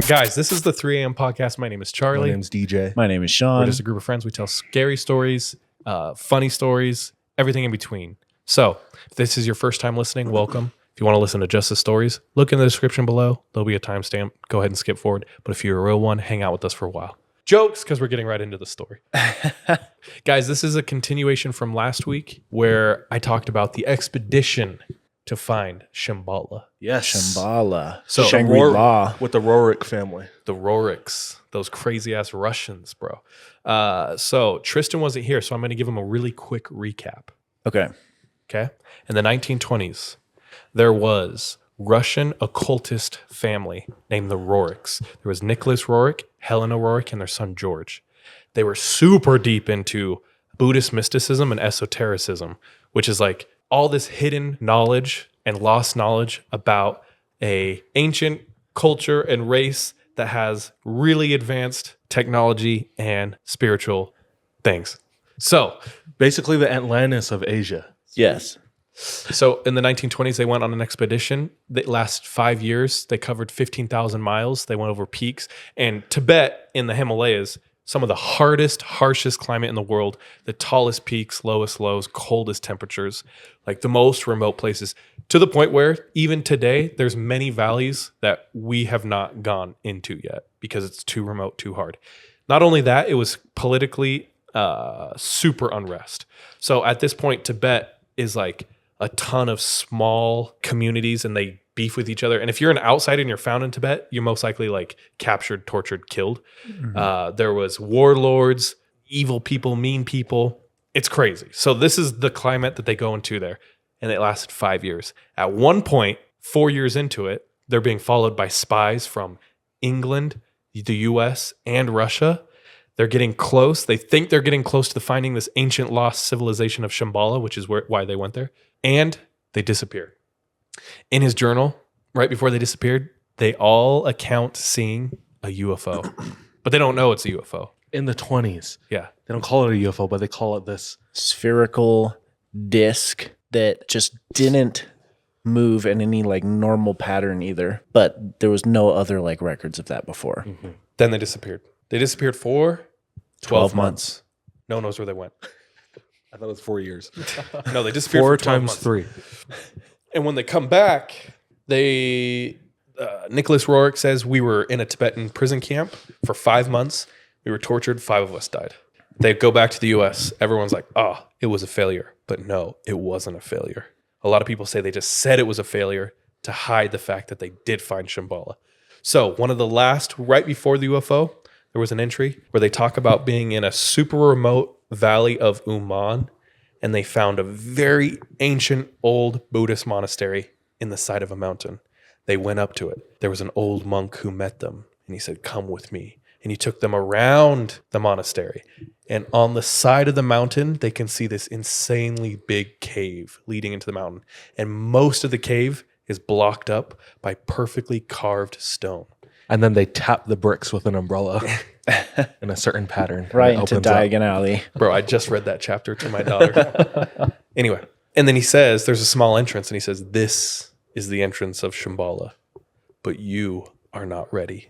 Guys, this is the 3 a.m. podcast. My name is Charlie. My name's DJ. My name is Sean. We're just a group of friends. We tell scary stories, funny stories, everything in between. So if this is your first time listening, welcome. If you want to listen to just the stories, look in the description below. There'll be a timestamp. Go ahead and skip forward. But if you're a real one, hang out with us for a while. Jokes, because we're getting right into the story. Guys, this is a continuation from last week where I talked about the expedition to find Shambhala. Yes. Shambhala. So Shangri-La. With the Roerichs family. The Roerichs, those crazy ass Russians, bro. So Tristan wasn't here, so I'm going to give him a really quick recap. Okay. Okay. In the 1920s, there was Russian occultist family named the Roerichs. There was Nicholas Roerich, Helena Roerich, and their son George. They were super deep into Buddhist mysticism and esotericism, which is like all this hidden knowledge and lost knowledge about a ancient culture and race that has really advanced technology and spiritual things. So Basically the Atlantis of Asia. Yes. So in the 1920s, they went on an expedition that lasted 5 years. They covered 15,000 miles. They went over peaks. And Tibet in the Himalayas, some of the harshest climate in the world, the tallest peaks, lowest lows, coldest temperatures, like the most remote places, to the point where even today, there's many valleys that we have not gone into yet because it's too remote, too hard. Not only that, it was politically super unrest. So at this point, Tibet is like a ton of small communities and they beef with each other. And if you're an outsider and you're found in Tibet, you're most likely like captured, tortured, killed. Mm-hmm. There was warlords, evil people, mean people. It's crazy. So this is the climate that they go into there. And it lasted 5 years. At one point, 4 years into it, they're being followed by spies from England, the US, and Russia. They're getting close. They think they're getting close to finding this ancient lost civilization of Shambhala, which is why they went there. And they disappeared. In his journal, right before they disappeared, they all account seeing a UFO. But they don't know it's a UFO. In the 20s. Yeah. They don't call it a UFO, but they call it this. Spherical disc that just didn't move in any like normal pattern either. But there was no other like records of that before. Mm-hmm. Then they disappeared. They disappeared for 12 months. No one knows where they went. I thought it was 4 years. No, they disappeared 4 for 12 times months. 3. And when they come back, Nicholas Roerich says, we were in a Tibetan prison camp for 5 months. We were tortured. 5 of us died. They go back to the US. Everyone's like, oh, it was a failure. But no, it wasn't a failure. A lot of people say they just said it was a failure to hide the fact that they did find Shambhala. So one of the last, right before the UFO, there was an entry where they talk about being in a super remote valley of Uman, and they found a very ancient old Buddhist monastery in the side of a mountain. They went up to it. There was an old monk who met them, and he said, come with me. And he took them around the monastery. And on the side of the mountain, they can see this insanely big cave leading into the mountain. And most of the cave is blocked up by perfectly carved stone. And then they tap the bricks with an umbrella in a certain pattern. Right into Diagon Alley. Bro, I just read that chapter to my daughter. Anyway, and then he says, there's a small entrance, and he says, this is the entrance of Shambhala, but you are not ready,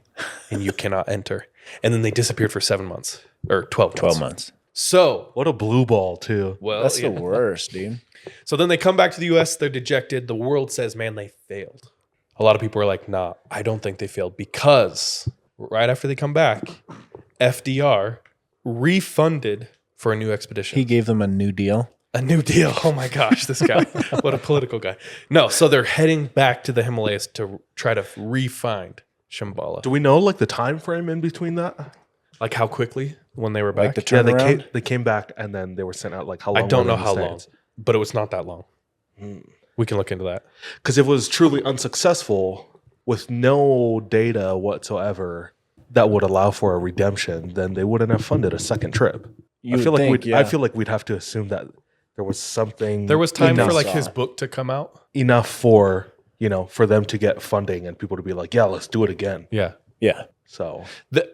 and you cannot enter. And then they disappeared for 7 months, or 12 months. 12 months. So, What a blue ball, too. well, That's yeah. the worst, dude. So then they come back to the US, they're dejected. The world says, man, they failed. A lot of people are like, nah, I don't think they failed, because right after they come back, FDR refunded for a new expedition. He gave them a new deal. A new deal. Oh my gosh, this guy. What a political guy. No, so they're heading back to the Himalayas to try to re-find Shambhala. Do we know like the time frame in between that? Like how quickly when they were back? Like the Yeah, turnaround? they came back and then they were sent out. Like how long? I don't were they know in how the long, States? but it was not that long. We can look into that. Because if it was truly unsuccessful with no data whatsoever that would allow for a redemption, then they wouldn't have funded a second trip. You I feel would like think, we'd, yeah. I feel like we'd have to assume that there was something. There was time enough, for like his book to come out. enough for for them to get funding and people to be like, yeah, let's do it again. Yeah. Yeah. So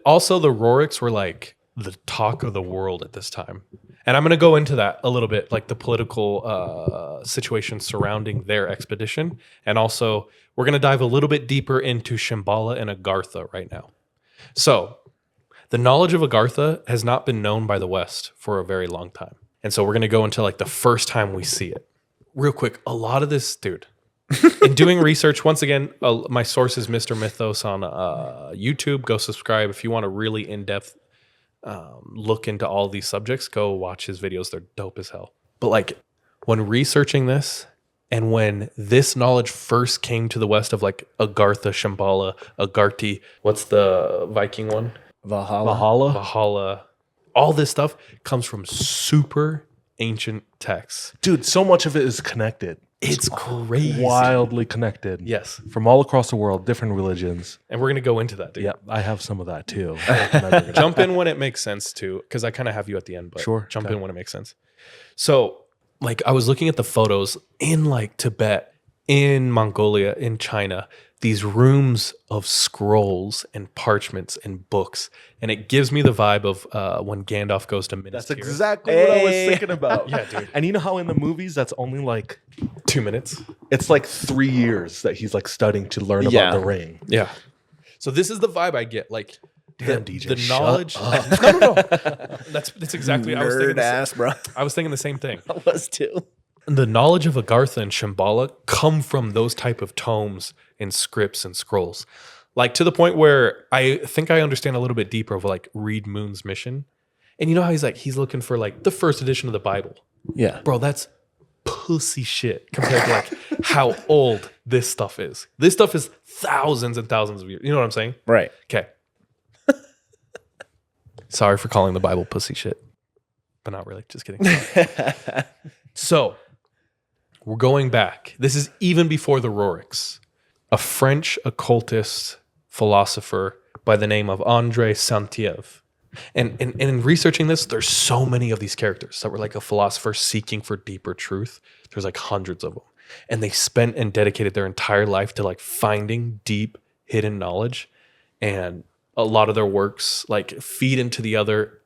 Also, the Roerichs were like the talk of the world at this time. And I'm going to go into that a little bit, like the political situation surrounding their expedition. And also, we're going to dive a little bit deeper into Shambhala and Agartha right now. So, the knowledge of Agartha has not been known by the West for a very long time. And so we're going to go into like the first time we see it. Real quick, a lot of this, dude, in doing research, once again, my source is Mr. Mythos on YouTube. Go subscribe. If you want a really in-depth look into all these subjects, go watch his videos. They're dope as hell. But like when researching this and when this knowledge first came to the West of like Agartha, Shambhala, Agarthi, what's the Viking one? Valhalla. All this stuff comes from super ancient texts. Dude, so much of it is connected. It's crazy. Wildly connected. Yes. From all across the world, different religions. And we're going to go into that, dude. Yeah, I have some of that too. Jump in when it makes sense too, because I kind of have you at the end, but Sure. Jump in when it makes sense. So, like, I was looking at the photos in like Tibet, in Mongolia, in China, these rooms of scrolls and parchments and books. And it gives me the vibe of when Gandalf goes to Minas That's Tirith. exactly what I was thinking about. Yeah, dude. And you know how in the movies that's only like 2 minutes. it's like 3 years that he's like studying to learn about the ring. Yeah. So this is the vibe I get. Like, Damn, DJ, the shut knowledge. up. No. That's exactly. I was thinking. Bro. I was thinking the same thing. I was too. The knowledge of Agartha and Shambhala come from those type of tomes and scripts and scrolls. Like to the point where I think I understand a little bit deeper of like Reed Moon's mission. And you know how he's looking for like the first edition of the Bible. Yeah. Bro, that's pussy shit compared to like how old this stuff is. This stuff is thousands and thousands of years. You know what I'm saying? Right. Okay. Sorry for calling the Bible pussy shit. But not really. Just kidding. So, we're going back. This is even before the Roerichs. A French occultist philosopher by the name of André Saint-Yves. And in researching this, there's so many of these characters that were like a philosopher seeking for deeper truth. There's like hundreds of them. And they spent and dedicated their entire life to like finding deep hidden knowledge. And a lot of their works like feed into the other.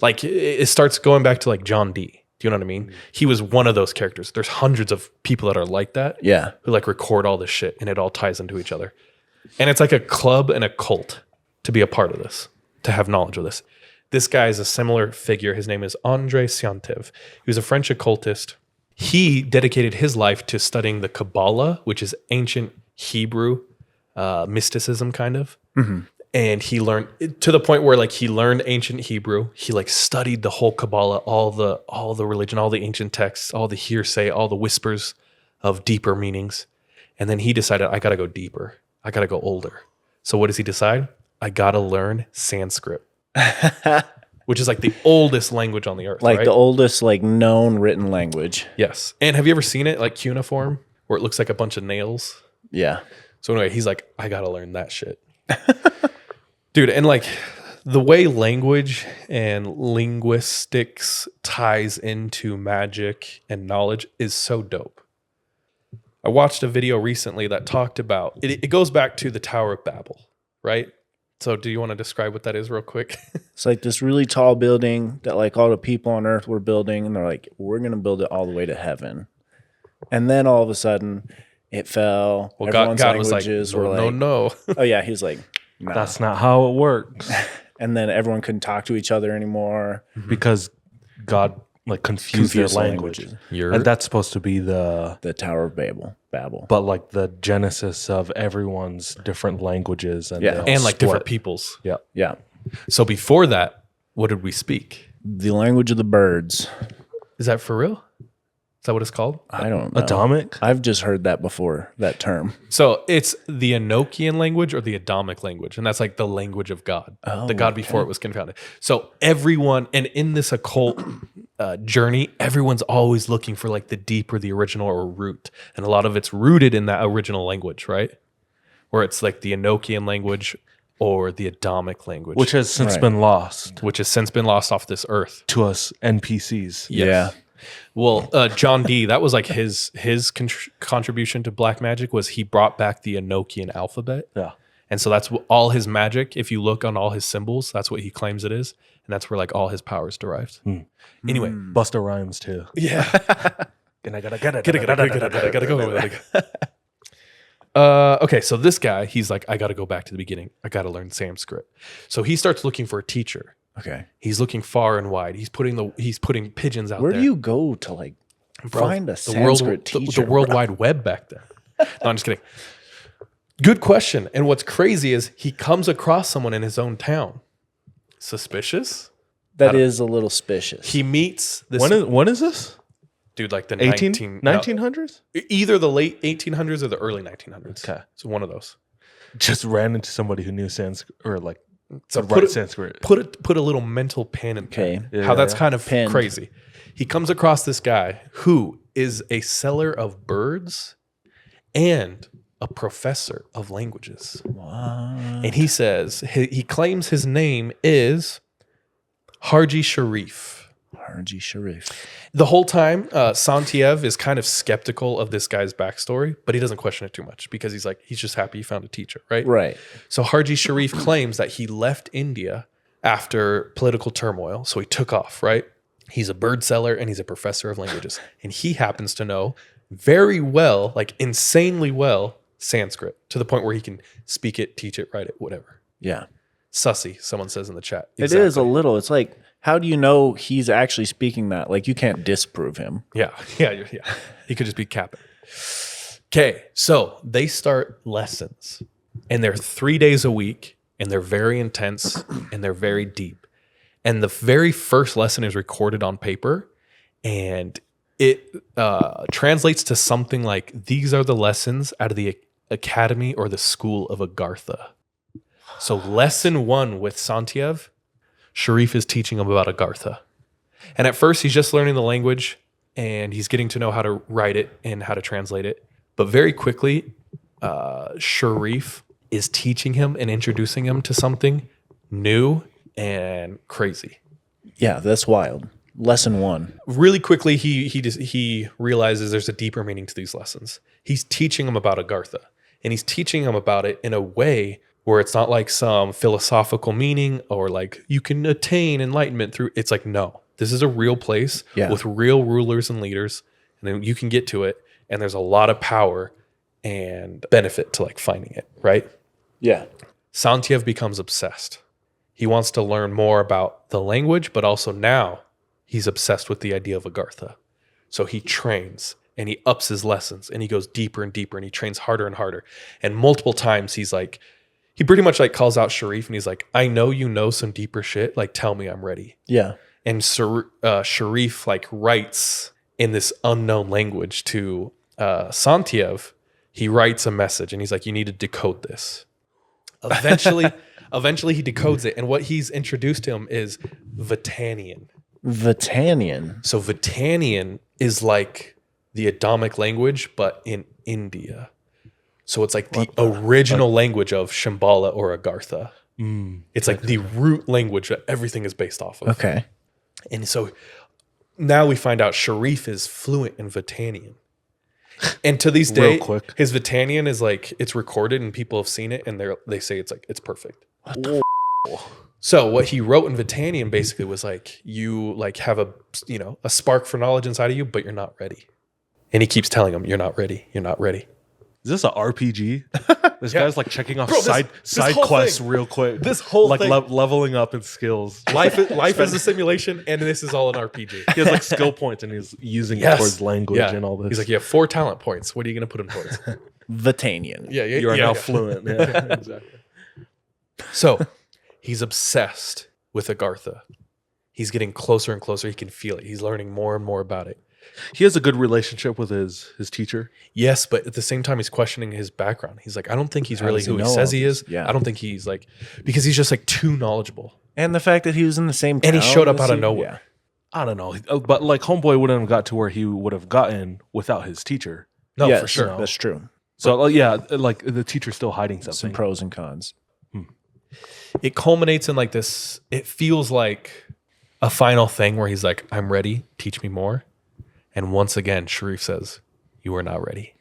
Like it starts going back to like John Dee. Do you know what I mean? He was one of those characters. There's hundreds of people that are like that. Yeah. Who like record all this shit and it all ties into each other. And it's like a club and a cult to be a part of this, to have knowledge of this. This guy is a similar figure. His name is André Saint-Yves. He was a French occultist. He dedicated his life to studying the Kabbalah, which is ancient Hebrew mysticism kind of. Mm-hmm. And he learned to the point where like he learned ancient Hebrew. He like studied the whole Kabbalah, all the religion, all the ancient texts, all the hearsay, all the whispers of deeper meanings. And then he decided, I got to go deeper. I got to go older. So what does he decide? I got to learn Sanskrit, which is like the oldest language on the earth. Like right? the oldest like known written language. Yes. And have you ever seen it like cuneiform where it looks like a bunch of nails? Yeah. So anyway, he's like, I got to learn that shit. Dude, and like the way language and linguistics ties into magic and knowledge is so dope. I watched a video recently that talked about, it goes back to the Tower of Babel, right? So do you want to describe what that is real quick? It's like this really tall building that like all the people on earth were building, and they're like, we're going to build it all the way to heaven. And then all of a sudden it fell. Well, Everyone's God was like, languages no, were like, no. Oh yeah, he was like, nah. That's not how it works. And then everyone couldn't talk to each other anymore. Because God like confused their Confused language. languages. And that's supposed to be the Tower of Babel. but like the genesis of everyone's different languages and Yeah. they all And like different split. peoples. Yeah. Yeah. So before that, what did we speak? The language of the birds. Is that for real? Is that what it's called? I don't know. Adamic? I've just heard that before, that term. So it's the Enochian language or the Adamic language. And that's like the language of God. Oh, the God before it was confounded. So everyone, and in this occult journey, everyone's always looking for like the deeper, the original or root. And a lot of it's rooted in that original language, right? Where it's like the Enochian language or the Adamic language. Which has since Right. been lost which has since been lost off this earth. to us NPCs. Yes. Yeah. Well, John Dee, that was like his contribution to black magic was he brought back the Enochian alphabet. Yeah. And so that's all his magic. If you look on all his symbols, that's what he claims it is. And that's where like all his powers derived. Anyway. Busta Rhymes too. Yeah. And I gotta get it. I gotta go. Okay, so this guy, he's like, I gotta go back to the beginning. I gotta learn Sanskrit. So he starts looking for a teacher. Okay. He's looking far and wide. He's putting pigeons out Where there. do you go to like find a the Sanskrit teacher? The World Wide Web back then. No, I'm just kidding. Good question. And what's crazy is he comes across someone in his own town. Suspicious? That is a little suspicious. He meets this When is this? dude, like the 1900s? Either the late 1800s or the early 1900s. Okay. So one of those. Just ran into somebody who knew Sanskrit or like So Sanskrit. Put a little mental pin in Okay. there. How that's kind of Pinned. crazy. He comes across this guy who is a seller of birds and a professor of languages. Wow. And he says, he claims his name is Harji Sharif. Harji Sharif. The whole time, Santiev is kind of skeptical of this guy's backstory, but he doesn't question it too much because he's just happy he found a teacher, right? Right. So Harji Sharif claims that he left India after political turmoil, so he took off, right? He's a bird seller and he's a professor of languages. And he happens to know very well, like insanely well, Sanskrit to the point where he can speak it, teach it, write it, whatever. Yeah. Sussy, someone says in the chat. It is a little. It's like, how do you know he's actually speaking that? Like, you can't disprove him. Yeah. He could just be capping. Okay, so they start lessons, and they're 3 days a week, and they're very intense, and they're very deep. And the very first lesson is recorded on paper, and it translates to something like, these are the lessons out of the academy or the school of Agartha. So lesson 1 with Santiev, Sharif is teaching him about Agartha. And at first he's just learning the language and he's getting to know how to write it and how to translate it. But very quickly, Sharif is teaching him and introducing him to something new and crazy. Yeah, that's wild. Lesson 1. Really quickly, he realizes there's a deeper meaning to these lessons. He's teaching him about Agartha, and he's teaching him about it in a way where it's not like some philosophical meaning or like you can attain enlightenment through. It's like, no, this is a real place with real rulers and leaders, and then you can get to it, and there's a lot of power and benefit to like finding it, right? Yeah. Santiev becomes obsessed. He wants to learn more about the language, but also now he's obsessed with the idea of Agartha. So he trains and he ups his lessons and he goes deeper and deeper and he trains harder and harder. And multiple times he pretty much like calls out Sharif and he's like, I know you know some deeper shit. Like, tell me I'm ready. Yeah. And Sharif like writes in this unknown language to Santiev. He writes a message and he's like, you need to decode this. Eventually he decodes it. And what he's introduced to him is Vatanian. Vatanian. So Vatanian is like the Adamic language, but in India. So it's like the original language of Shambhala or Agartha. It's like the root language that everything is based off of. Okay. And so now we find out Sharif is fluent in Vatanian. And to this day, his Vatanian is like, it's recorded and people have seen it and they say it's like, it's perfect. So what he wrote in Vatanian basically was like, you like have a spark for knowledge inside of you, but you're not ready. And he keeps telling him, you're not ready. You're not ready. Is this an RPG? This guy's like checking off side quests real quick. This whole like thing. leveling up in skills. Life is a simulation, and this is all an RPG. He has like skill points, and he's using it towards language and all this. He's like, you have 4 talent points. What are you going to put in towards? Vatanian. Yeah, you are now fluent. Yeah, exactly. So he's obsessed with Agartha. He's getting closer and closer. He can feel it. He's learning more and more about it. He has a good relationship with his teacher. Yes, but at the same time, he's questioning his background. He's like, I don't think he's really who he says he is. Yeah. I don't think he's like, because he's just like too knowledgeable. And the fact that he was in the same town. And he showed up out of nowhere. Yeah. I don't know. But like Homeboy wouldn't have got to where he would have gotten without his teacher. No, yes, for sure. That's true. So like the teacher's still hiding something. Some pros and cons. It culminates in like this, it feels like a final thing where he's like, I'm ready. Teach me more. And once again, Sharif says, you are not ready.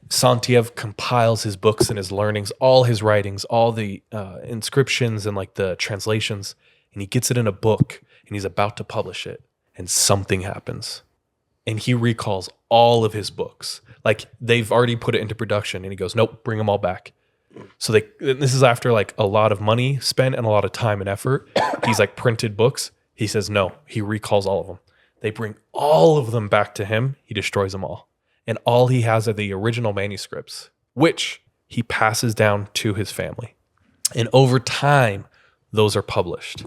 Santiev compiles his books and his learnings, all his writings, all the inscriptions and like the translations, and he gets it in a book and he's about to publish it, and something happens. And he recalls all of his books. Like they've already put it into production, and he goes, nope, bring them all back. So this is after like a lot of money spent and a lot of time and effort. He's like printed books. He says no. He recalls all of them. They bring all of them back to him. He destroys them all. And all he has are the original manuscripts, which he passes down to his family. And over time, those are published.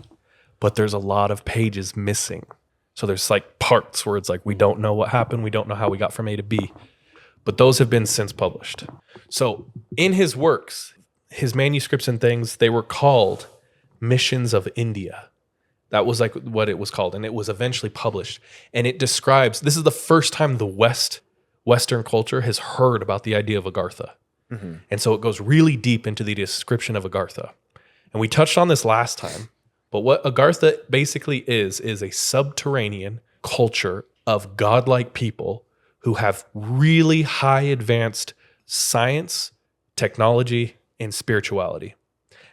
But there's a lot of pages missing. So there's like parts where it's like, we don't know what happened. We don't know how we got from A to B. But those have been since published. So in his works, his manuscripts and things, they were called Missions of India. That was like what it was called. And it was eventually published. And it describes, this is the first time the Western culture has heard about the idea of Agartha. Mm-hmm. And so it goes really deep into the description of Agartha. And we touched on this last time. But what Agartha basically is a subterranean culture of godlike people who have really high advanced science, technology, and spirituality.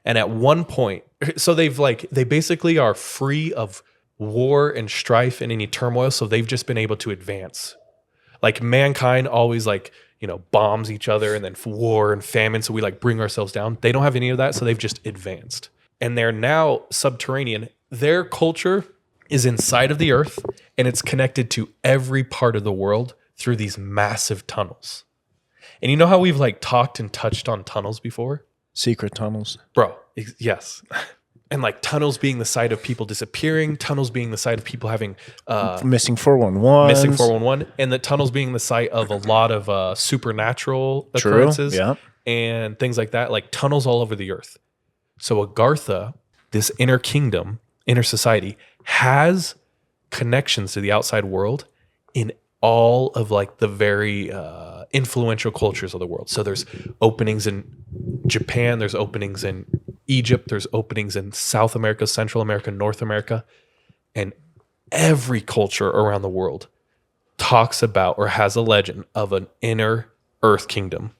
And at one point, so they basically are free of war and strife and any turmoil. So they've just been able to advance. Like mankind always bombs each other and then war and famine. So we bring ourselves down. They don't have any of that. So they've just advanced. And they're now subterranean. Their culture is inside of the earth, and it's connected to every part of the world through these massive tunnels. And you know how we've talked and touched on tunnels before? Secret tunnels. Bro, yes. And tunnels being the site of people disappearing, tunnels being the site of people having missing 411. Missing 411, and the tunnels being the site of a lot of supernatural occurrences. Yeah. And things like that, like tunnels all over the earth. So Agartha, this inner kingdom, inner society, has connections to the outside world in all of the very influential cultures of the world. So there's openings in Japan, there's openings in Egypt, there's openings in South America, Central America, North America, and every culture around the world talks about or has a legend of an inner earth kingdom.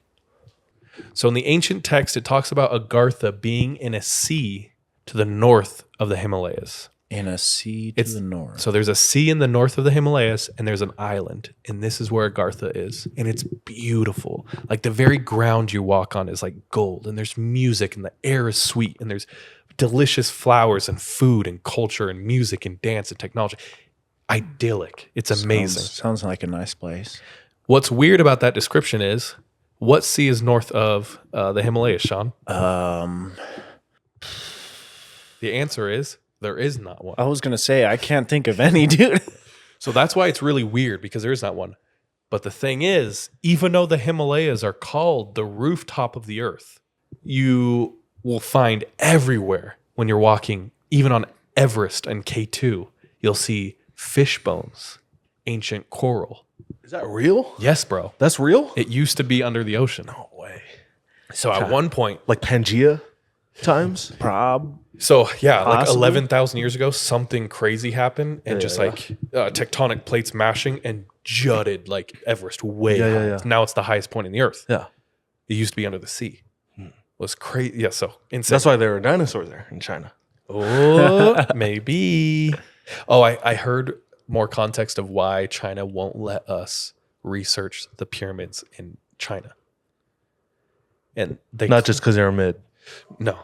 So in the ancient text, it talks about Agartha being in a sea to the north of the Himalayas. In a sea to the north. So there's a sea in the north of the Himalayas, and there's an island, and this is where Agartha is, and it's beautiful. The very ground you walk on is gold, and there's music, and the air is sweet, and there's delicious flowers and food and culture and music and dance and technology. Idyllic. It's amazing. Sounds like a nice place. What's weird about that description is, what sea is north of the Himalayas, Sean? The answer is, there is not one. I was going to say, I can't think of any, dude. So that's why it's really weird, because there is not one. But the thing is, even though the Himalayas are called the rooftop of the earth, you will find everywhere when you're walking, even on Everest and K2, you'll see fish bones, ancient coral. Is that real? Yes, bro. That's real? It used to be under the ocean. No way. So at one point, Pangea times? So yeah, Possibly. 11,000 years ago, something crazy happened, and tectonic plates mashing and jutted Everest way high. Yeah. Now it's the highest point in the earth. Yeah. It used to be under the sea. It was crazy. Yeah, so insane. That's why there were dinosaurs there in China. Oh, maybe. Oh, I heard more context of why China won't let us research the pyramids in China. And they Not just because they're mid. No.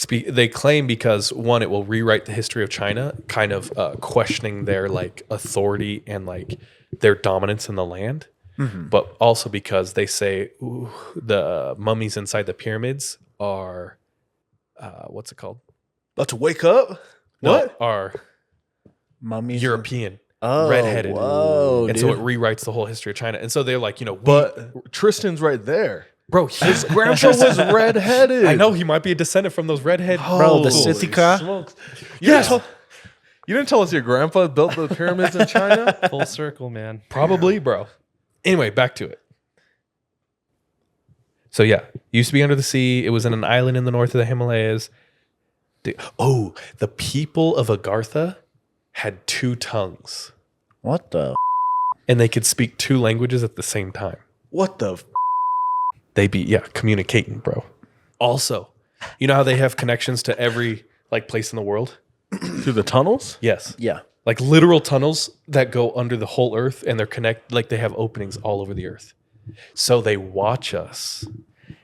They claim because, one, it will rewrite the history of China, kind of questioning their authority and their dominance in the land. Mm-hmm. But also because they say the mummies inside the pyramids are, what's it called? About to wake up? No, What? are Mummies. European, Oh, redheaded. whoa, and dude. so it rewrites the whole history of China. And so they're But Tristan's right there. bro, His grandpa was redheaded. I know he might be a descendant from those redhead. Bro, the Holy Sithika. smokes. You didn't tell us your grandpa built the pyramids in China? Full circle, man. Probably, bro. Anyway, back to it. So yeah, used to be under the sea. It was in an island in the north of the Himalayas. The people of Agartha had 2 tongues, What the? and they could speak 2 languages at the same time. What the? They be communicating, bro. Also, you know how they have connections to every like place in the world? Through the tunnels? Yes. Yeah. Like literal tunnels that go under the whole earth, and like they have openings all over the earth. So they watch us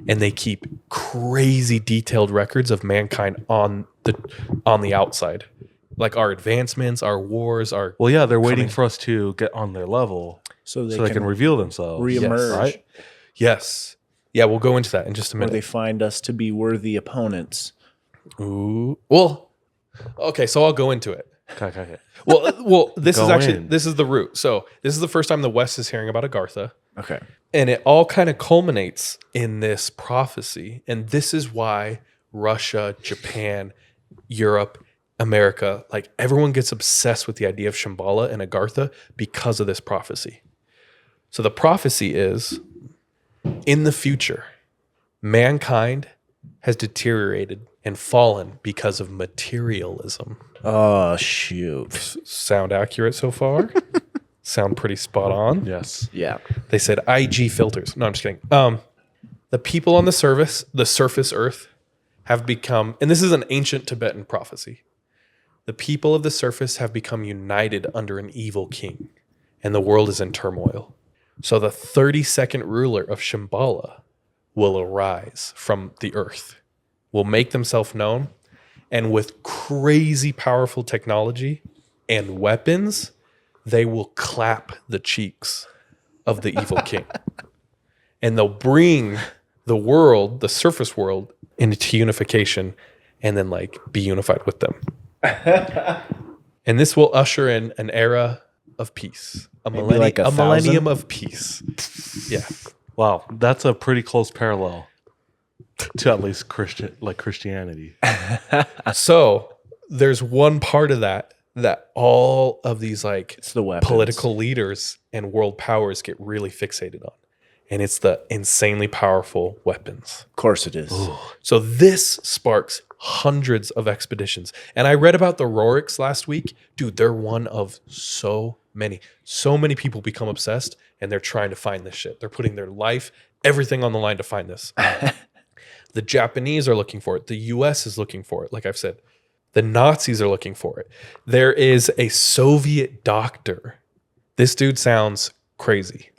and they keep crazy detailed records of mankind on the outside. Like our advancements, our wars, our Well, yeah, they're waiting for us to get on their level So so they can reveal themselves. reemerge. Right? Yes. Yeah, we'll go into that in just a Or minute. they find us to be worthy opponents. Ooh. Well, okay, so I'll go into it. Okay. Well, this is Go actually in. this is the root. So this is the first time the West is hearing about Agartha, Okay. and it all kind of culminates in this prophecy. And this is why Russia, Japan, Europe, America, like everyone gets obsessed with the idea of Shambhala and Agartha because of this prophecy. So the prophecy is, in the future, mankind has deteriorated and fallen because of materialism. Oh, shoot. Sound accurate so far? Sound pretty spot on. Yes. Yeah. They said IG filters. No, I'm just kidding. The people on the surface Earth have become, and this is an ancient Tibetan prophecy. The people of the surface have become united under an evil king, and the world is in turmoil. So the 32nd ruler of Shambhala will arise from the earth, will make themselves known, and with crazy powerful technology and weapons, they will clap the cheeks of the evil king. And they'll bring the world, the surface world, into unification and then like be unified with them. And this will usher in an era of peace, a like a millennium of peace. Yeah. Wow, that's a pretty close parallel to at least Christianity. So there's one part of that all of these like It's the weapons. political leaders and world powers get really fixated on. And it's the insanely powerful weapons. Of course it is. So this sparks hundreds of expeditions. And I read about the Roerichs last week. Dude, they're one of so many. So many people become obsessed and they're trying to find this shit. They're putting their life, everything on the line to find this. The Japanese are looking for it. The US is looking for it. Like I've said, the Nazis are looking for it. There is a Soviet doctor. This dude sounds crazy.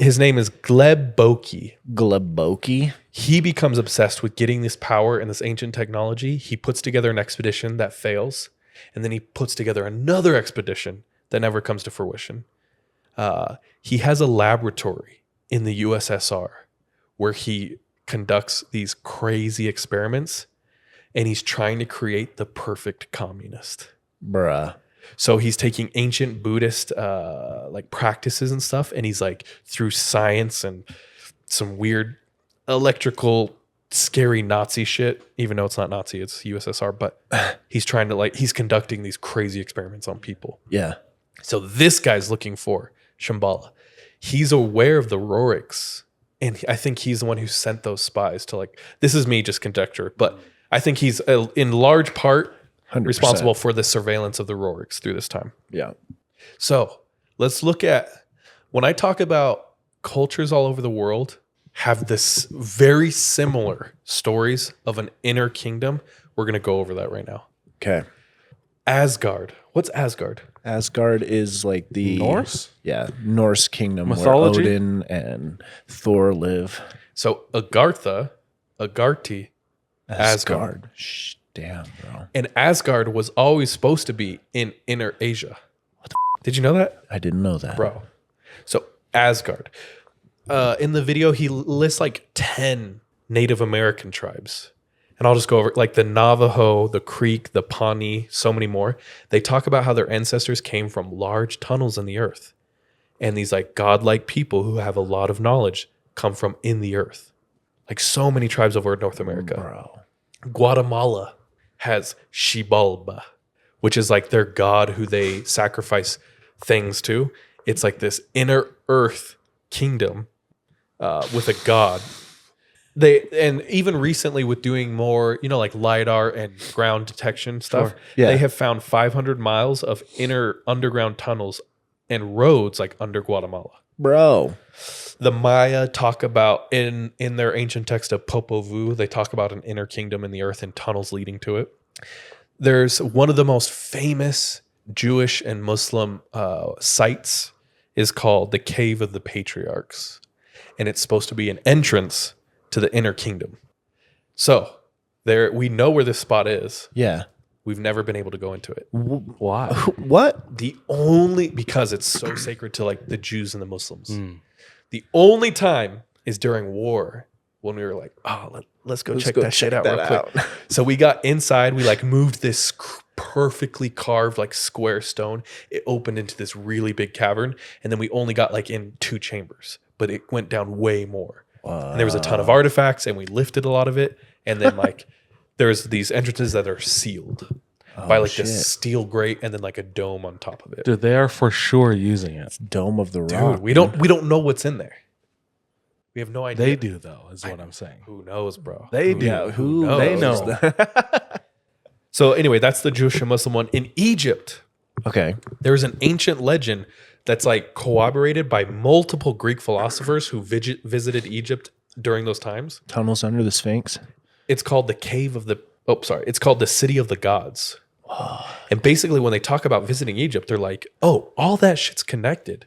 His name is Gleb Boki. Gleboki. He becomes obsessed with getting this power and this ancient technology. He puts together an expedition that fails, and then he puts together another expedition that never comes to fruition. He has a laboratory in the USSR where he conducts these crazy experiments, and he's trying to create the perfect communist. Bruh. So he's taking ancient Buddhist like practices and stuff, and he's like through science and some weird electrical, scary Nazi shit. Even though it's not Nazi, it's USSR. But he's trying to he's conducting these crazy experiments on people. Yeah. So this guy's looking for Shambhala. He's aware of the Roerichs, and I think he's the one who sent those spies to this is me just conjecture, but I think he's in large part 100%. responsible for the surveillance of the Roerichs through this time. Yeah. So let's look at, when I talk about cultures all over the world have this very similar stories of an inner kingdom. We're going to go over that right now. Okay. Asgard. What's Asgard? Asgard is like the Norse? Yeah, Norse kingdom Mythology? where Odin and Thor live. So Agarthi, Asgard. Damn, bro. And Asgard was always supposed to be in Inner Asia. Did you know that? I didn't know that. Bro. So Asgard. In the video, he lists 10 Native American tribes. And I'll just go over the Navajo, the Creek, the Pawnee, so many more. They talk about how their ancestors came from large tunnels in the earth. And these godlike people who have a lot of knowledge come from in the earth. So many tribes over North America. Bro. Guatemala has Xibalba, which is their god who they sacrifice things to. It's this inner earth kingdom with a god. And even recently with doing more, LiDAR and ground detection stuff, Sure. Yeah. they have found 500 miles of inner underground tunnels and roads under Guatemala. Bro. The Maya talk about in their ancient text of Popol Vuh, they talk about an inner kingdom in the earth and tunnels leading to it. There's one of the most famous Jewish and Muslim sites is called the Cave of the Patriarchs, and it's supposed to be an entrance to the inner kingdom. So there, we know where this spot is. Yeah. We've never been able to go into it. Why? What? Because it's so sacred to like the Jews and the Muslims. The only time is during war when we were like, oh, let's go check that shit out real quick. So we got inside. We like moved this perfectly carved like square stone. It opened into this really big cavern, and then we only got like in 2 chambers, but it went down way more. And there was a ton of artifacts, and we lifted a lot of it. And then like there's these entrances that are sealed by like this steel grate and then like a dome on top of it. Dude, they are for sure using it. Dome of the Rock. Dude, we don't know what's in there. We have no idea. They do though, is what I'm saying. Who knows, bro? They do. Yeah, who knows? They know. So anyway, that's the Jewish and Muslim one. In Egypt, Okay. there's an ancient legend that's like corroborated by multiple Greek philosophers who visited Egypt during those times. Tunnels under the Sphinx. It's called the it's called the City of the Gods. And basically when they talk about visiting Egypt, they're like, oh, all that shit's connected.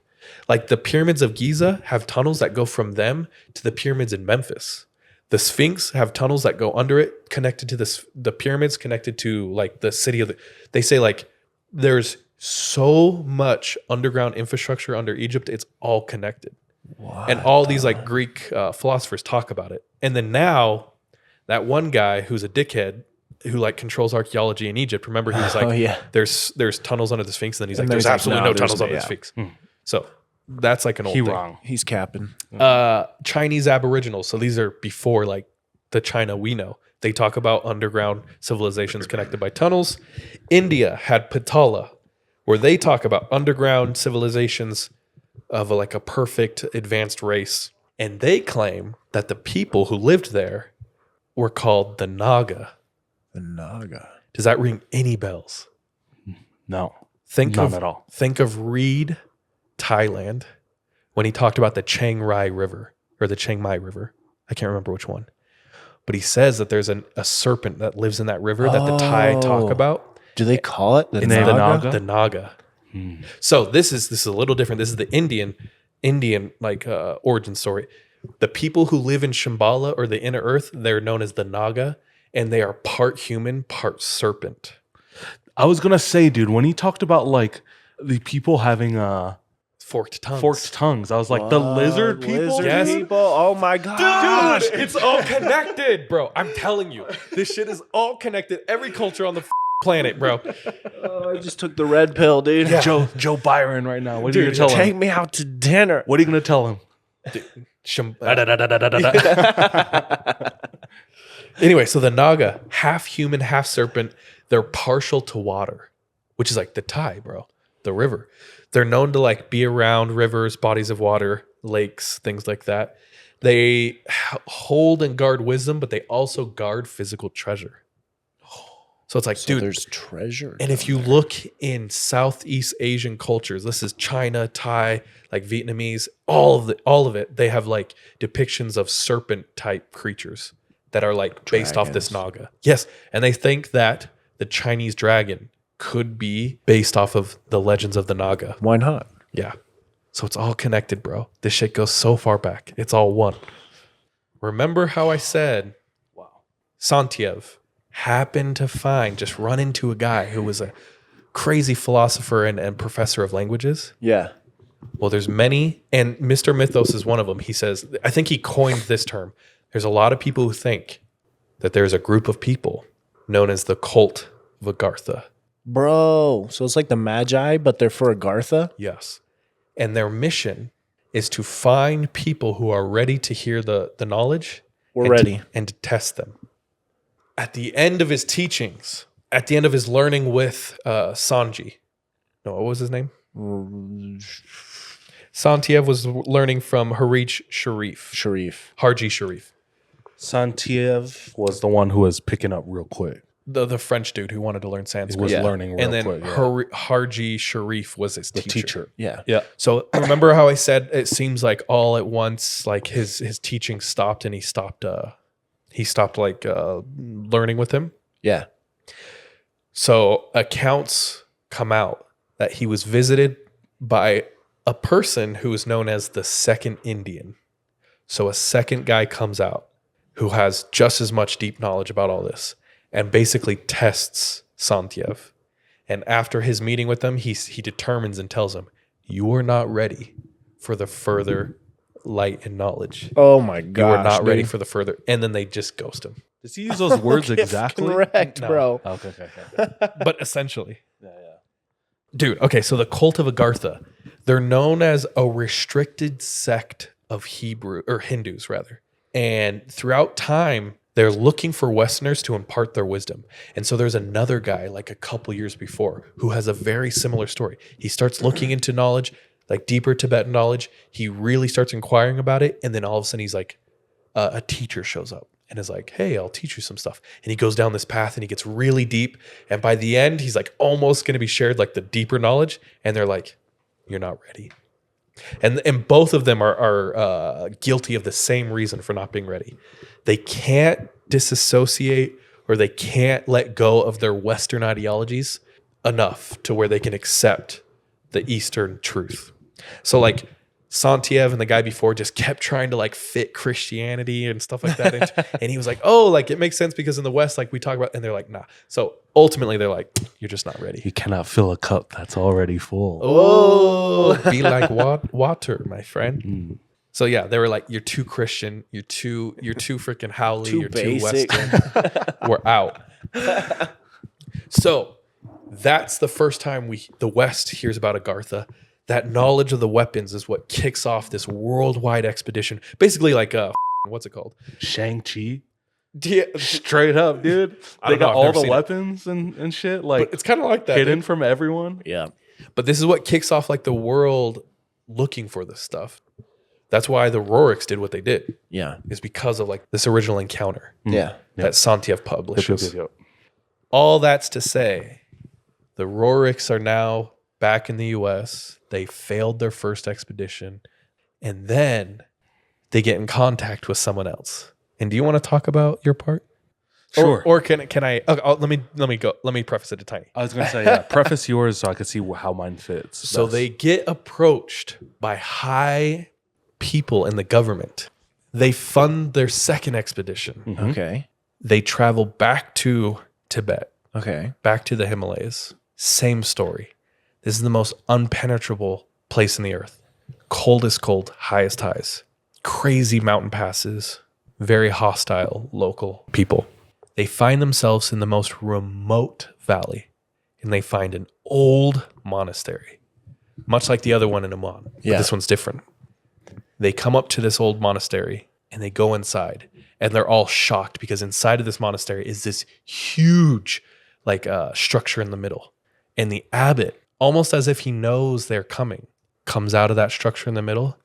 Like the pyramids of Giza have tunnels that go from them to the pyramids in Memphis. The Sphinx have tunnels that go under it, connected to the pyramids, connected to like the city of they say like there's so much underground infrastructure under Egypt, it's all connected. And all these like Greek philosophers talk about it. And then now that one guy who's a dickhead who like controls archaeology in Egypt, remember he was like, there's tunnels under the Sphinx, and then he's like, there's absolutely no tunnels under the Sphinx. So that's like an old thing. Wrong. He's capping. Chinese Aboriginals, so these are before like the China we know. They talk about underground civilizations connected by tunnels. India had Patala, where they talk about underground civilizations of like a perfect advanced race. And they claim that the people who lived there were called the Naga. The Naga. Does that ring any bells? No. None at all. Think of Reed, Thailand, when he talked about the Chiang Rai River or the Chiang Mai River. I can't remember which one. But he says that there's a serpent that lives in that river that the Thai talk about. Do they call it the It's Naga? the Naga. So this is a little different. This is the Indian like origin story. The people who live in Shambhala or the inner earth, they're known as the Naga, and they are part human, part serpent. I was gonna say, dude, when he talked about like the people having Forked tongues. I was like, the lizard people? Lizard Yes. people? Oh my God. Dude, it's all connected, bro. I'm telling you. This shit is all connected. Every culture on the planet, bro. Oh, I just took the red pill, dude. Yeah. Joe Byron right now. What are you Dude, gonna tell Take him? me out to dinner. What are you gonna tell him? Anyway, so the Naga, half human, half serpent, they're partial to water, which is like the Thai, bro, the river. They're known to like be around rivers, bodies of water, lakes, things like that. They hold and guard wisdom, but they also guard physical treasure. So it's like, So dude, there's treasure. and if you look in Southeast Asian cultures, this is China, Thai, like Vietnamese, all of it, they have like depictions of serpent type creatures that are like based off this Naga. Yes, and they think that the Chinese dragon could be based off of the legends of the Naga. Why not? Yeah. So it's all connected, bro. This shit goes so far back. It's all one. Remember how I said Santiev happened to just run into a guy who was a crazy philosopher and professor of languages? Yeah. Well, there's many, and Mr. Mythos is one of them. He says, I think he coined this term. There's a lot of people who think that there's a group of people known as the cult of Agartha. Bro, so it's like the Magi, but they're for Agartha? Yes. And their mission is to find people who are ready to hear the knowledge. We're ready. And to test them. At the end of his teachings, at the end of his learning with Sanji. No, what was his name? Santiev was learning from Harji Sharif. Santiev was the one who was picking up real quick. the French dude who wanted to learn He Sanskrit. was Yeah. learning real And then quick. Harji Sharif was his The teacher. teacher. Yeah. Yeah. So remember how I said it seems like all at once, like his teaching stopped and he stopped like learning with him. Yeah. So accounts come out that he was visited by a person who is known as the second Indian. So a second guy comes out who has just as much deep knowledge about all this and basically tests Santiev. And after his meeting with them, he determines and tells him, you are not ready for the further light and knowledge. Oh my gosh. You are not ready dude. for the further. And then they just ghost him. Does he use those words Get exactly? Correct, No. bro. Okay. But essentially. Yeah. Dude, okay, so the cult of Agartha, they're known as a restricted sect of Hindus rather. And throughout time, they're looking for Westerners to impart their wisdom. And so there's another guy like a couple years before who has a very similar story. He starts looking into knowledge, like deeper Tibetan knowledge. He really starts inquiring about it. And then all of a sudden he's like, a teacher shows up and is like, hey, I'll teach you some stuff. And he goes down this path and he gets really deep. And by the end, he's like almost going to be shared like the deeper knowledge. And they're like, you're not ready. And both of them are guilty of the same reason for not being ready. They can't disassociate or they can't let go of their Western ideologies enough to where they can accept the Eastern truth. So like Santiev and the guy before just kept trying to like fit Christianity and stuff like that into, and he was like, oh, like it makes sense because in the West, like we talk about, and they're like, nah. So ultimately they're like, you're just not ready. You cannot fill a cup that's already full. Oh, be like water, my friend. Mm. So yeah, they were like, you're too Christian, you're too freaking howly, Too you're basic. too Western. We're out. So that's the first time the West hears about Agartha. That knowledge of the weapons is what kicks off this worldwide expedition. Basically like what's it called? Shang-Chi. Yeah, Straight up, dude. I They don't know, got I've all never the seen it. weapons and shit, but like it's kind of like that. hidden dude. from everyone. Yeah. But this is what kicks off like the world looking for this stuff. That's why the Roerichs did what they did, Yeah. is because of like this original encounter Yeah. that Santiev publishes. Yep. All that's to say, the Roerichs are now back in the US. They failed their first expedition. And then they get in contact with someone else. And do you want to talk about your part? Sure. Or can I? Okay, let me go. Let me preface it to Tiny. I was gonna say, yeah, preface yours so I could see how mine fits. So best. they get approached by high people in the government. They fund their second expedition. Mhm. Okay. They travel back to Tibet, Okay. back to the Himalayas. Same story. This is the most unpenetrable place in the earth. Coldest cold, highest highs. Crazy mountain passes. Very hostile local people. They find themselves in the most remote valley, and they find an old monastery, much like the other one in Oman. But Yeah. this one's different. They come up to this old monastery, and they go inside, and they're all shocked because inside of this monastery is this huge structure in the middle. And the abbot, almost as if he knows they're coming, comes out of that structure in the middle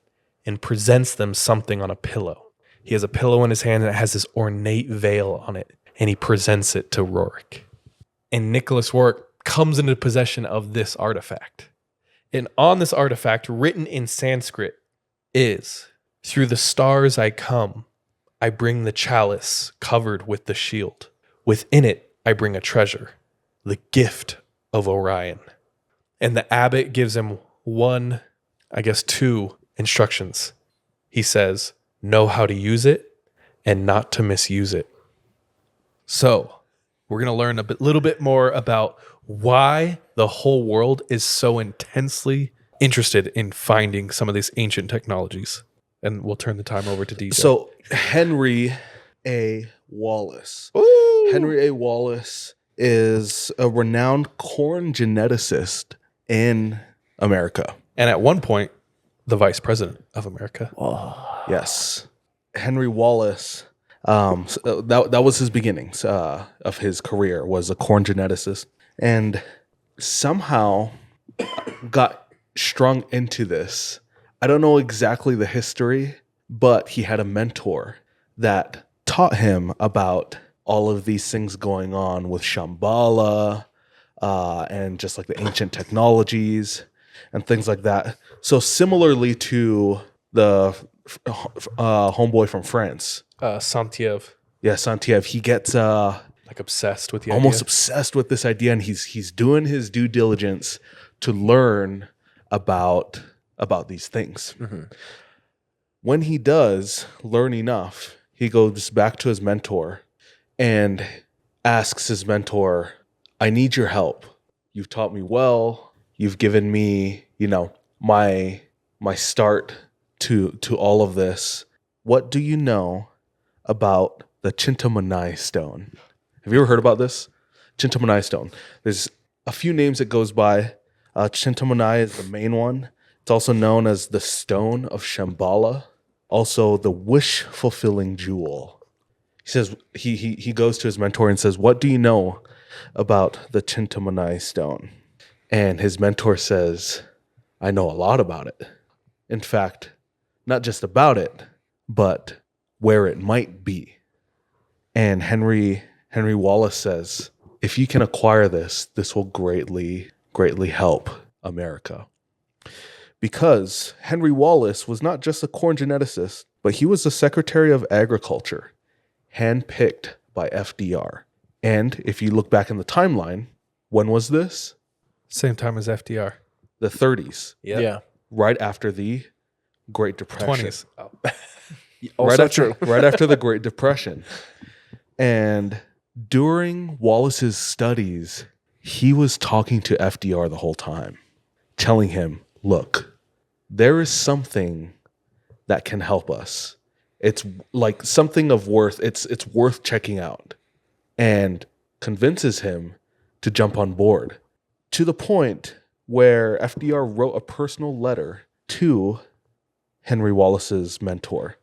and presents them something on a pillow. He has a pillow in his hand and it has this ornate veil on it. And he presents it to Roerich. And Nicholas Roerich comes into possession of this artifact. And on this artifact, written in Sanskrit, is, through the stars I come, I bring the chalice covered with the shield. Within it, I bring a treasure, the gift of Orion. And the abbot gives him two instructions. He says, know how to use it and not to misuse it. So we're going to learn a little bit more about why the whole world is so intensely interested in finding some of these ancient technologies. And we'll turn the time over to DJ. So Henry A. Wallace. Ooh. Henry A. Wallace is a renowned corn geneticist in America. And at one point, the vice president of America. Yes. Henry Wallace, that was his beginnings of his career, was a corn geneticist, and somehow got strung into this. I don't know exactly the history, but he had a mentor that taught him about all of these things going on with Shambhala and just like the ancient technologies and things like that. So similarly to the homeboy from France, Santiago, yeah, Santiago, he gets like obsessed with the almost idea. obsessed with this idea, and he's doing his due diligence to learn about these things. When he does learn enough, he goes back to his mentor and asks his mentor, I need your help. You've taught me well. You've given me, my start to all of this. What do you know about the Cintāmaṇi Stone? Have you ever heard about this? Cintāmaṇi Stone. There's a few names it goes by. Cintāmaṇi is the main one. It's also known as the Stone of Shambhala, also the wish-fulfilling jewel. He says he goes to his mentor and says, what do you know about the Cintāmaṇi Stone? And his mentor says, I know a lot about it. In fact, not just about it, but where it might be. And Henry Wallace says, if you can acquire this will greatly help America. Because Henry Wallace was not just a corn geneticist, but he was the Secretary of Agriculture, handpicked by FDR. And if you look back in the timeline, when was this? Same time as FDR. The 30s. Yep. Yeah. Right after the Great Depression. 20s. Oh. Right after the Great Depression. And during Wallace's studies, he was talking to FDR the whole time, telling him, look, there is something that can help us. It's like something of worth. It's worth checking out, and convinces him to jump on board, to the point where FDR wrote a personal letter to Henry Wallace's mentor.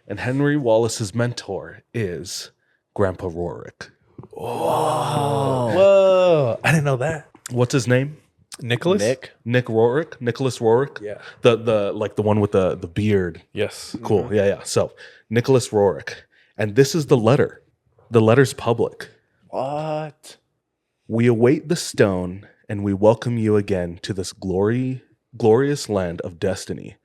And Henry Wallace's mentor is Grandpa Roerichs. Whoa. I didn't know that. What's his name? Nicholas? Nicholas Roerichs. Yeah. The one with the beard. Yes. Cool. Yeah. So Nicholas Roerichs. And this is the letter. The letter's public. What? We await the stone, and we welcome you again to this glorious land of destiny.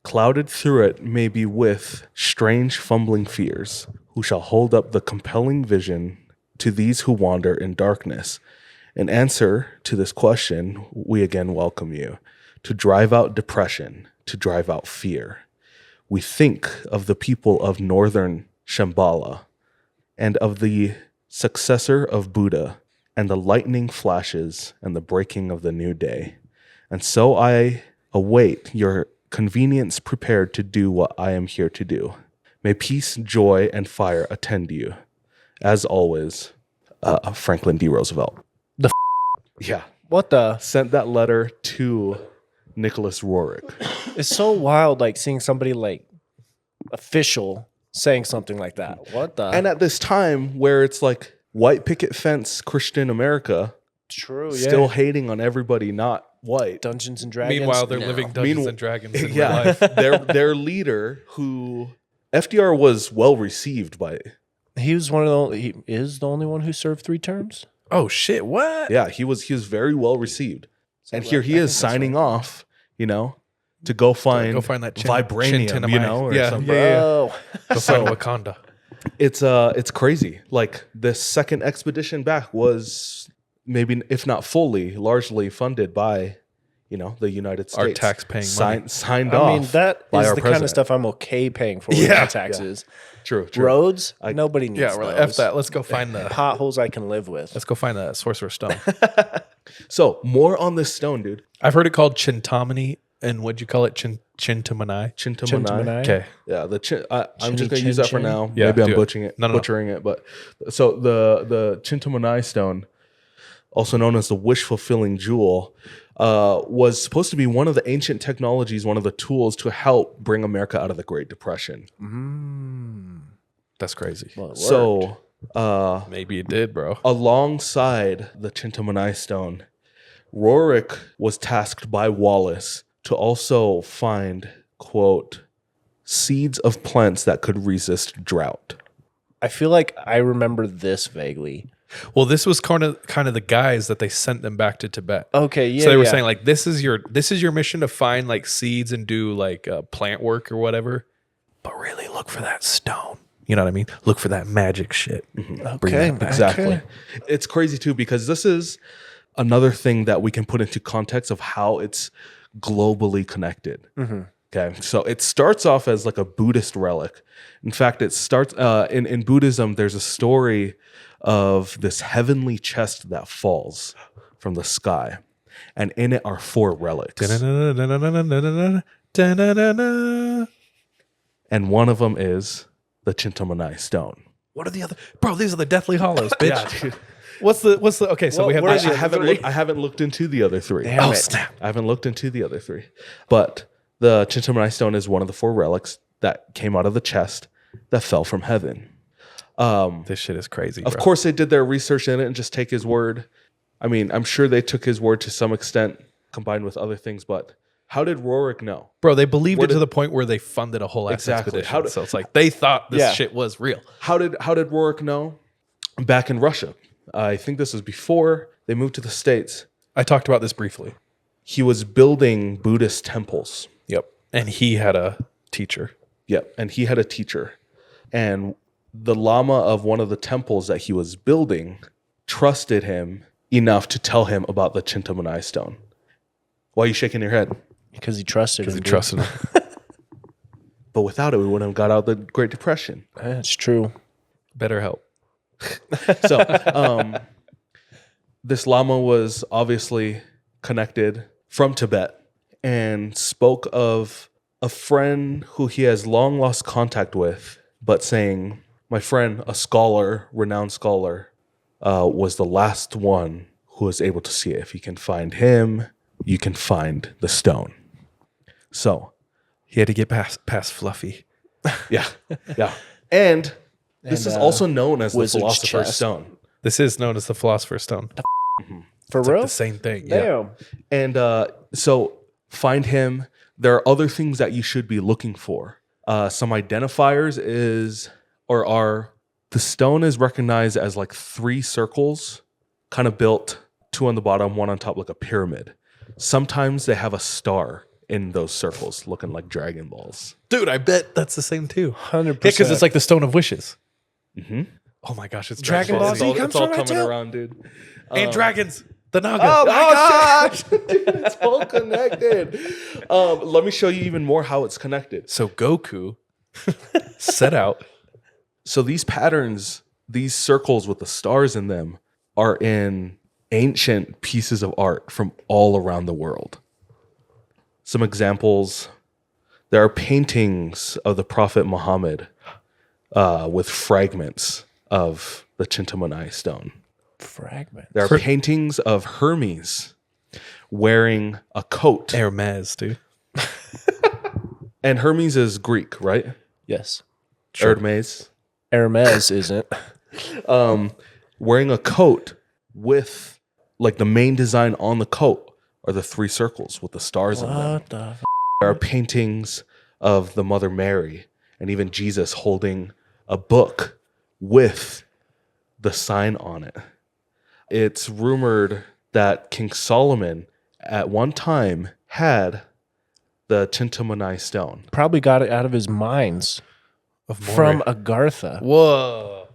Clouded through it may be with strange fumbling fears, who shall hold up the compelling vision to these who wander in darkness. In answer to this question, we again welcome you to drive out depression, to drive out fear. We think of the people of northern Shambhala and of the successor of Buddha and the lightning flashes and the breaking of the new day. And so I await your convenience prepared to do what I am here to do. May peace, joy, and fire attend you. As always, Franklin D. Roosevelt. Yeah. What the? Sent that letter to Nicholas Roerichs. It's so wild, like seeing somebody like official saying something like that. What the? And at this time where it's like white picket fence Christian America, True, still hating on everybody not white. Dungeons and Dragons. Meanwhile, they're living Dungeons Meanwhile- and Dragons in real Yeah, life. their leader, who FDR was well received by. He was one of the only, he is the only one who served 3 terms. Oh, shit. What? Yeah, he was very well received. And So, here like, he I is think that's signing right. off, to go find that vibranium, Cintāmaṇi. or Yeah, something. yeah. Oh, Go So- find Wakanda. It's crazy. Like the second expedition back was maybe, if not fully, largely funded by, the United States. Our tax-paying money. Signed I off. mean, that by is our the kind of president. stuff I'm okay paying for with Yeah. my taxes. True. Roads, nobody needs Yeah, we're like, those. F that. Let's go find the Potholes I can live with. Let's go find the Sorcerer's Stone. So more on this stone, dude. I've heard it called Cintāmaṇi, and what'd you call it? Cintāmaṇi. Cintāmaṇi. Okay. Yeah, I'm just Chinny gonna use that for chin now. Yeah, Maybe I'm do it. butchering it. But so the Cintāmaṇi Stone, also known as the wish-fulfilling jewel, was supposed to be one of the ancient technologies, one of the tools to help bring America out of the Great Depression. That's crazy. Well, it worked. So Maybe it did, bro. alongside the Cintāmaṇi Stone, Roerichs was tasked by Wallace to also find, quote, seeds of plants that could resist drought. I feel like I remember this vaguely. Well, this was kind of the guys that they sent them back to Tibet. Okay, yeah. So they were saying like, this is your mission to find like seeds and do like plant work or whatever. But really look for that stone. You know what I mean? Look for that magic shit. Bring that back. Exactly. It's crazy too, because this is another thing that we can put into context of how it's globally connected. Okay. So it starts off as like a Buddhist relic. In fact, it starts in Buddhism, there's a story of this heavenly chest that falls from the sky. And in it are 4 relics. And one of them is the Cintāmaṇi Stone. What are the other? Bro, these are the Deathly Hollows, bitch. Yeah, dude. What's the? Okay, so we have. I haven't looked into the other 3. Damn it. Snap! I haven't looked into the other 3. But the Cintāmaṇi Stone is one of the 4 relics that came out of the chest that fell from heaven. This shit is crazy. Of course, they did their research in it and just take his word. I mean, I'm sure they took his word to some extent, combined with other things. But how did Roerichs know? Bro, they believed it to the point where they funded a whole ass expedition. So it's like they thought this shit was real. How did Roerichs know? Back in Russia, I think this was before they moved to the States. I talked about this briefly. He was building Buddhist temples. Yep. And he had a teacher. Yep. And he had a teacher. And the Lama of one of the temples that he was building trusted him enough to tell him about the Cintāmaṇi Stone. Why are you shaking your head? Because he trusted him. He trusted him. But without it, we wouldn't have got out of the Great Depression. That's true. Better help. So, this Lama was obviously connected from Tibet and spoke of a friend who he has long lost contact with, but saying, my friend, a scholar, renowned scholar, was the last one who was able to see it. If you can find him, you can find the stone. So He had to get past Fluffy. yeah. And this is also known as the Wizard's Philosopher's Chest. Stone. This is known as the Philosopher's Stone. For It's real? like the same thing. Yeah. Damn. And so find him. There are other things that you should be looking for. Some identifiers are the stone is recognized as like 3 circles, kind of built, 2 on the bottom, 1 on top, like a pyramid. Sometimes they have a star in those circles, looking like Dragon Balls. Dude, I bet that's the same too. 100%. Because it's like the Stone of Wishes. Mm-hmm. Oh my gosh, it's Dragon Ball Ball Z. Z. It's comes all from it coming too? around, dude. And dragons. The Naga. Oh my gosh. Dude, it's all connected. Let me show you even more how it's connected. So Goku set out. So these patterns, these circles with the stars in them, are in ancient pieces of art from all around the world. Some examples. There are paintings of the Prophet Muhammad with fragments of the Cintāmaṇi Stone. Fragment. There are paintings of Hermes wearing a coat. Hermes, dude. And Hermes is Greek, right? Yes. Hermes. Hermes isn't. Wearing a coat with, like, the main design on the coat are the 3 circles with the stars in them. What the There are paintings of the Mother Mary and even Jesus holding a book with the sign on it. It's rumored that King Solomon at one time had the Cintāmaṇi Stone. Probably got it out of his mines from Agartha. Whoa.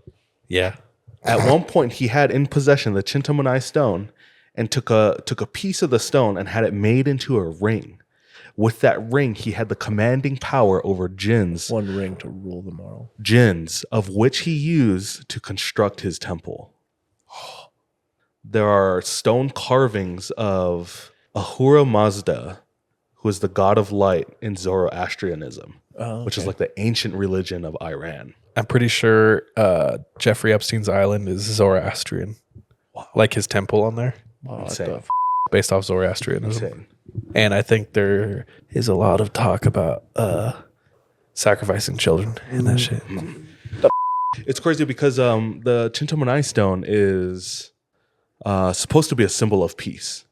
Yeah. At one point, he had in possession the Cintāmaṇi Stone and took a piece of the stone and had it made into a ring. With that ring, he had the commanding power over jinns, One ring to rule them all. jinns of which he used to construct his temple. There are stone carvings of Ahura Mazda, who is the god of light in Zoroastrianism, which is like the ancient religion of Iran. I'm pretty sure Jeffrey Epstein's island is Zoroastrian. Like his temple on there. Insane. Based off Zoroastrianism. Insane. And I think there is a lot of talk about sacrificing children and that shit. It's crazy because the Cintāmaṇi Stone is supposed to be a symbol of peace.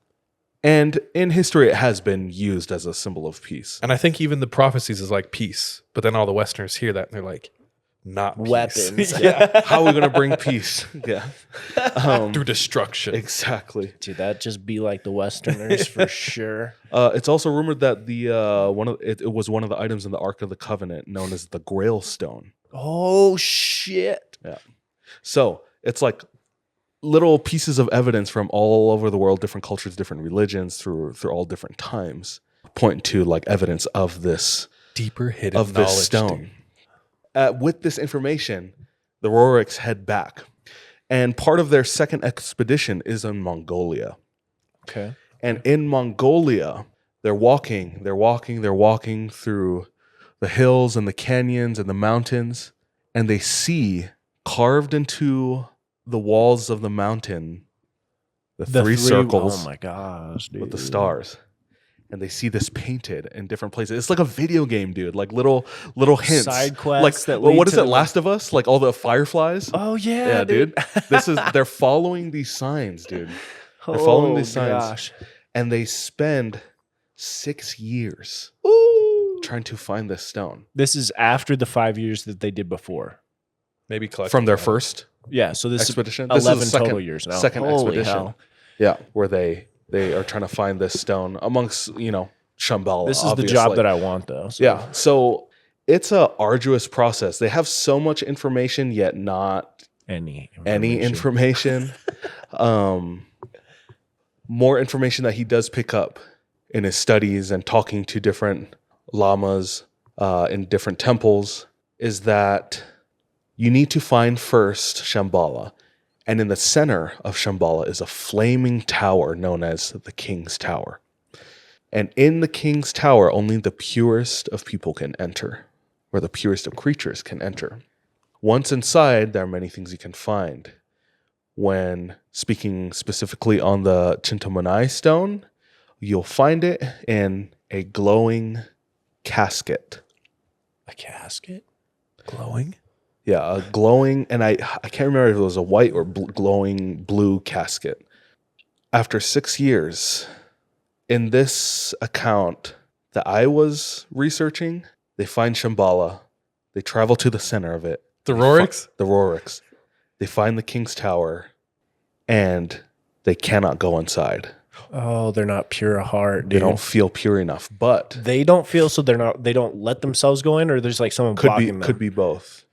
And in history, it has been used as a symbol of peace. And I think even the prophecies is like peace. But then all the Westerners hear that and they're like, not peace. Weapons. Yeah. How are we going to bring peace? Yeah. Through destruction. Exactly. Dude, that'd just be like the Westerners for sure. It's also rumored that it was one of the items in the Ark of the Covenant known as the Grail Stone. Oh, shit. Yeah. So it's like little pieces of evidence from all over the world, different cultures, different religions, through all different times, point to like evidence of this Deeper hidden of knowledge. this stone. Dude. With this information, the Roerichs head back, and part of their second expedition is in Mongolia. Okay. And in Mongolia, they're walking through the hills and the canyons and the mountains, and they see carved into the walls of the mountain the three circles Oh my gosh, dude. with the stars. And they see this painted in different places. It's like a video game, dude. Like little hints, Side quests Like that what lead is to it? the- Last of Us? Like all the fireflies. Oh yeah, Yeah, dude. They're following these signs, dude. They're following these signs, Gosh. and they spend 6 years trying to find this stone This is after the 5 years that they did before. Maybe collect from their first Yeah, so this expedition. is 11 This is the total years now. Second Holy expedition. hell. Yeah, where they are trying to find this stone amongst Shambhala. This is obviously. the job that I want, though. So. Yeah, so it's a arduous process. They have so much information, yet not Any information. More information that he does pick up in his studies and talking to different lamas in different temples is that you need to find first Shambhala. And in the center of Shambhala is a flaming tower known as the King's Tower. And in the King's Tower, only the purest of people can enter, or the purest of creatures can enter. Once inside, there are many things you can find. When speaking specifically on the Cintāmaṇi Stone, you'll find it in a glowing casket. A casket? glowing. Yeah, a glowing, and I can't remember if it was a white or glowing blue casket. After 6 years, in this account that I was researching, they find Shambhala. They travel to the center of it. The Roerichs? The Roerichs. They find the King's Tower, and they cannot go inside. Oh, they're not pure of heart, They dude. don't feel pure enough, but They don't feel so they don't let themselves go in, or there's like someone blocking them. could be both.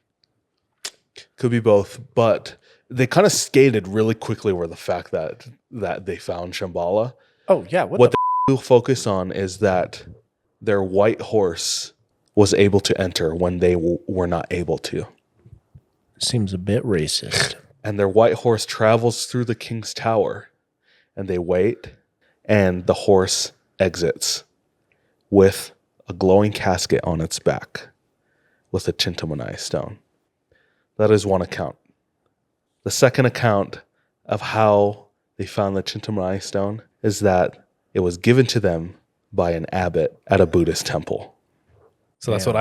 Could be both, but they kind of skated really quickly over the fact that they found Shambhala. Oh yeah, What they will focus on is that their white horse was able to enter when they were not able to. Seems a bit racist. And their white horse travels through the King's Tower, and they wait, and the horse exits with a glowing casket on its back with a Cintāmaṇi Stone. That is one account. The second account of how they found the Cintāmaṇi Stone is that it was given to them by an abbot at a Buddhist temple. So that's what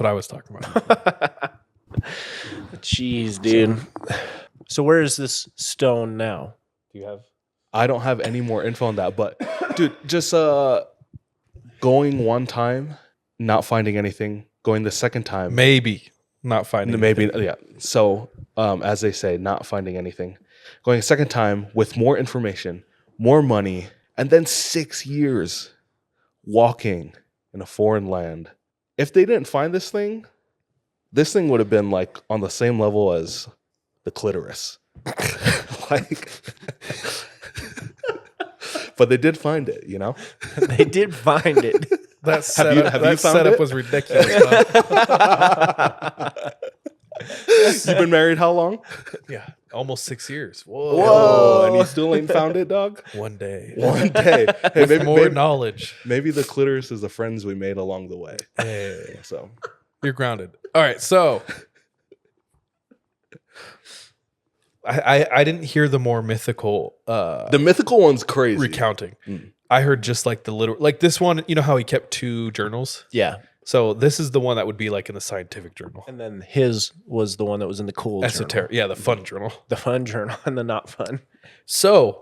I was talking about. Jeez, dude. So where is this stone now? Do you have? I don't have any more info on that, but dude, just going one time, not finding anything. Going the second time, Maybe not finding. maybe yeah. So as they say, not finding anything. Going a second time with more information, more money, and then 6 years walking in a foreign land. If they didn't find this thing would have been like on the same level as the clitoris. Like, but they did find it, you know? They did find it. That you setup, found that setup it? was ridiculous. You've been married how long? Yeah, almost 6 years. Whoa. Whoa, and you still ain't found it, dog? One day. One day. Hey, With more knowledge. maybe the clitoris is the friends we made along the way. Hey, So you're grounded. All right, so I didn't hear the more mythical the mythical one's crazy. recounting. Mm. I heard just like the literal, like this one. You know how he kept 2 journals. Yeah. So this is the one that would be like in the scientific journal, And then his was the one that was in the cool esoteric. journal. Yeah, the fun journal. The fun journal and the not fun. So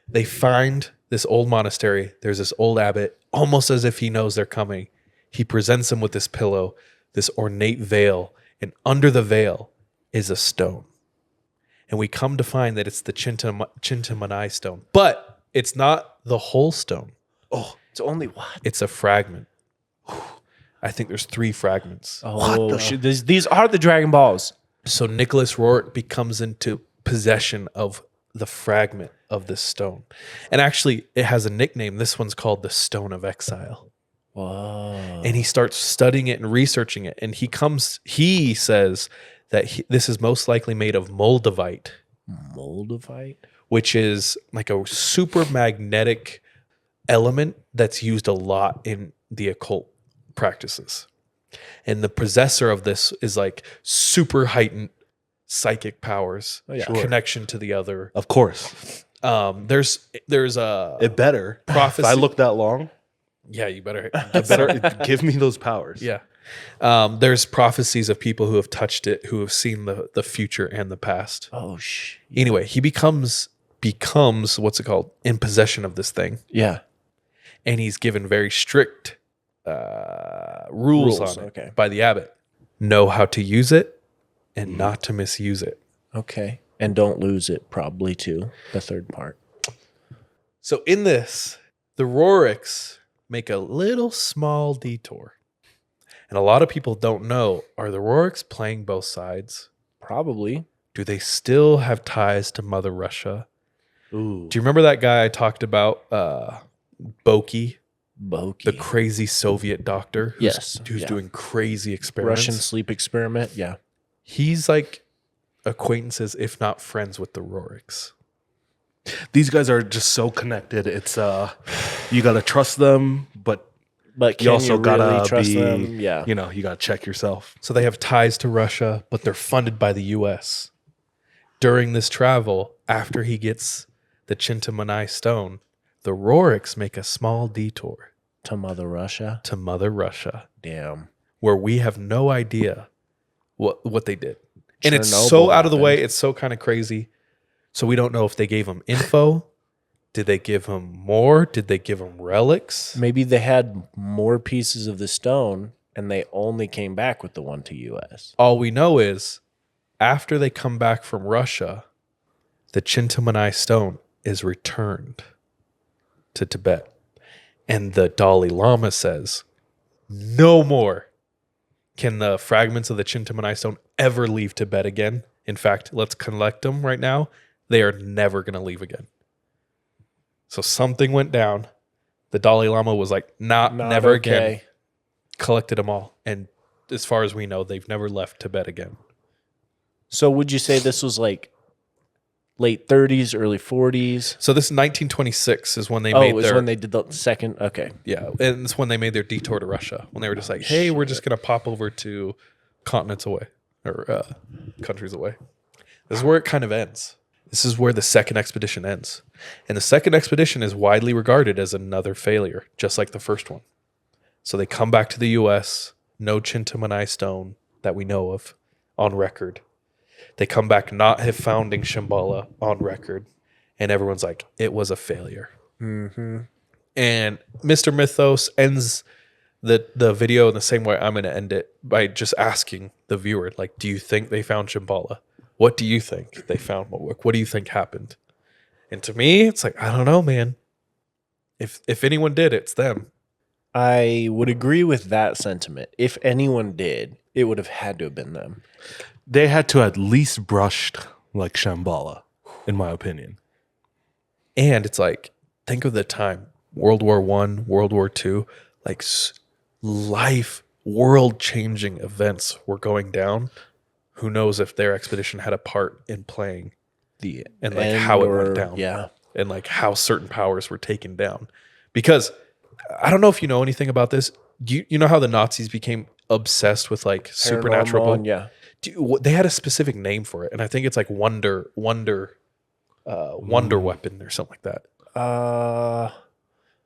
they find this old monastery. There's this old abbot, almost as if he knows they're coming. He presents them with this pillow, this ornate veil, And under the veil is a stone. And we come to find that it's the Cintāmaṇi Stone. But it's not the whole stone. Oh, it's only what? It's a fragment. I think there's 3 fragments. Oh, shit. These are the Dragon Balls. So Nicholas Roerich becomes into possession of the fragment of this stone. And actually, it has a nickname. This one's called the Stone of Exile. Whoa. And he starts studying it and researching it. And he says that this is most likely made of moldavite. Moldavite? Which is like a super magnetic element that's used a lot in the occult practices. And the possessor of this is like super heightened psychic powers, connection to the other. Of course. There's a It better. prophecy. If I look that long, Yeah, you better. it better give me those powers. Yeah. There's prophecies of people who have touched it, who have seen the future and the past. Oh, shit. Anyway, he becomes what's it called? In possession of this thing. Yeah. And he's given very strict rules on it by the abbot. Know how to use it and not to misuse it. Okay. And don't lose it, probably, too. The third part. So in this, the Roerichs make a little small detour. And a lot of people don't know, are the Roerichs playing both sides? Probably. Do they still have ties to Mother Russia? Ooh. Do you remember that guy I talked about, Boki? Boki. The crazy Soviet doctor who's doing crazy experiments. Russian sleep experiment. Yeah. He's like acquaintances, if not friends, with the Roerichs. These guys are just so connected. It's you gotta trust them, but But you also really gotta trust be, them? Yeah. you know, you gotta check yourself. So they have ties to Russia, but they're funded by the U.S. During this travel, after he gets the Cintāmaṇi Stone, the Roerichs make a small detour To Mother Russia. to Mother Russia, Damn. where we have no idea what they did. And it's Chernobyl so out of the happened. way. It's so kind of crazy. So we don't know if they gave him info. Did they give him more? Did they give him relics? Maybe they had more pieces of the stone and they only came back with the one to U.S. All we know is after they come back from Russia, the Cintāmaṇi Stone is returned to Tibet. And the Dalai Lama says, no more can the fragments of the Cintāmaṇi Stone ever leave Tibet again. In fact, let's collect them right now. They are never going to leave again. So something went down. The Dalai Lama was like, never again. Collected them all. And as far as we know, they've never left Tibet again. So would you say this was like late 30s, early 40s? So this is 1926 is when they made was their... when they did the second? Okay. Yeah, and it's when they made their detour to Russia. When they were just like, hey, we're just going to pop over to continents away. Or countries away. This is where it kind of ends. This is where the second expedition ends. And the second expedition is widely regarded as another failure, just like the first one. So they come back to the U.S., no Cintāmaṇi Stone that we know of on record. They come back not have founding Shambhala on record. And everyone's like, it was a failure. Mm-hmm. And Mr. Mythos ends the video in the same way I'm going to end it by just asking the viewer, like, do you think they found Shambhala? What do you think they found? What do you think happened? And to me, it's like, I don't know, man. If anyone did, it's them. I would agree with that sentiment. If anyone did, it would have had to have been them. They had to at least brushed like Shambhala, in my opinion. And it's like, think of the time. World War I, World War II, like life, world-changing events were going down. Who knows if their expedition had a part in playing and like how it went down. Yeah. And like how certain powers were taken down. Because I don't know if you know anything about this. You know how the Nazis became obsessed with like supernatural? Paranormal, yeah. They had a specific name for it. And I think it's like wonder weapon or something like that.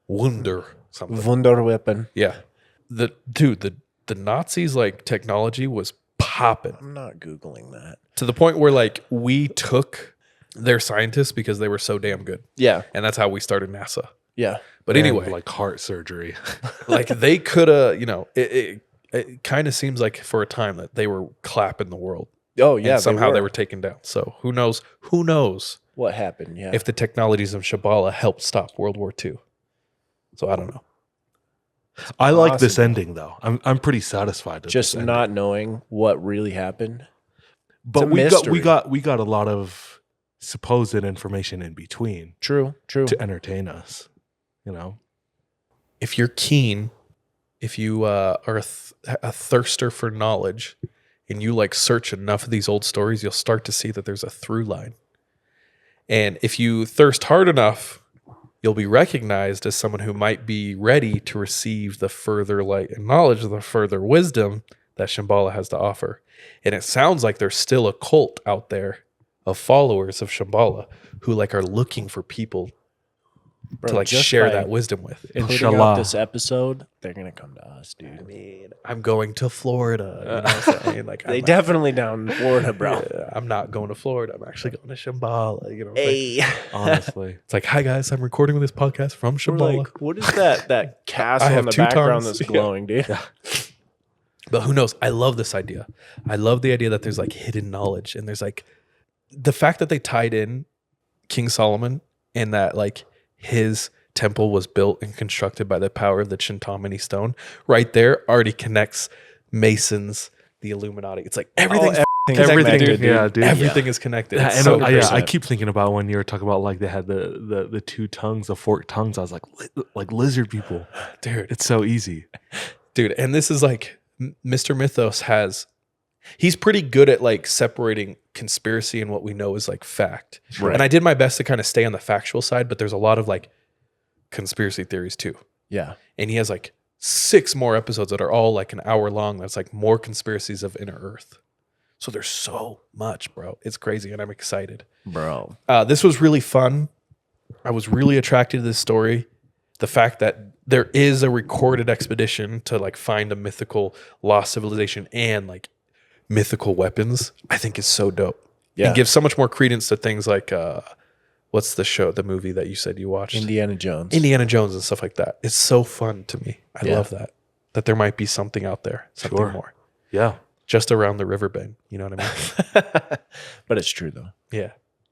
Wunder something. Wunderweapon. Yeah. The Nazis like technology was popping I'm not Googling that. to the point where like we took their scientists because they were so damn good. Yeah. And that's how we started NASA. Yeah. But And, anyway, like heart surgery. like they could have, it kind of seems like for a time that they were clapping the world. Oh yeah, And somehow they were taken down. So who knows what happened? Yeah, if the technologies of Shambhala helped stop World War II. So I don't know. I like this ending though. I'm pretty satisfied with just this not ending. knowing what really happened. But a we mystery. got a lot of supposed information in between True. to entertain us. You know, If you're keen, if you are a thirster for knowledge, and you like search enough of these old stories, you'll start to see that there's a through line. And if you thirst hard enough, you'll be recognized as someone who might be ready to receive the further light and knowledge, the further wisdom that Shambhala has to offer. And it sounds like there's still a cult out there of followers of Shambhala who like are looking for people to like just share by that wisdom with. Putting Inshallah. out this episode, they're gonna come to us, dude. I mean, I'm going to Florida. You know what I'm saying? Like, They definitely down in Florida, bro. Yeah, I'm not going to Florida. I'm actually going to Shambhala. You know, Hey, honestly. it's like, hi guys, I'm recording this podcast from we're Shambhala. like, what is that castle have in the two background tongues. that's glowing, dude? But who knows? I love this idea. I love the idea that there's like hidden knowledge, and there's like the fact that they tied in King Solomon and that like his temple was built and constructed by the power of the Cintāmaṇi Stone. Right there already connects Masons, the Illuminati. It's like everything's Everything, dude. Yeah, dude. Everything is connected. Yeah, It's and so I crazy. keep thinking about when you were talking about like they had the two tongues, the forked tongues. I was like lizard people. Dude, It's so easy. dude, and this is like Mr. Mythos he's pretty good at like separating conspiracy and what we know is like fact. Right. And I did my best to kind of stay on the factual side, but there's a lot of like conspiracy theories too. Yeah. And he has like 6 more episodes that are all like an hour long. That's like more conspiracies of inner Earth. So there's so much, bro. It's crazy, and I'm excited. Bro. This was really fun. I was really attracted to this story. The fact that there is a recorded expedition to like find a mythical lost civilization and like mythical weapons, I think is so dope. Yeah. And gives so much more credence to things like what's the movie that you said you watched? Indiana Jones. Indiana Jones and stuff like that. It's so fun to me. I Yeah. love that there might be something out there, something Sure. more. Yeah. Just around the river bend. You know what I mean? But it's true though. Yeah.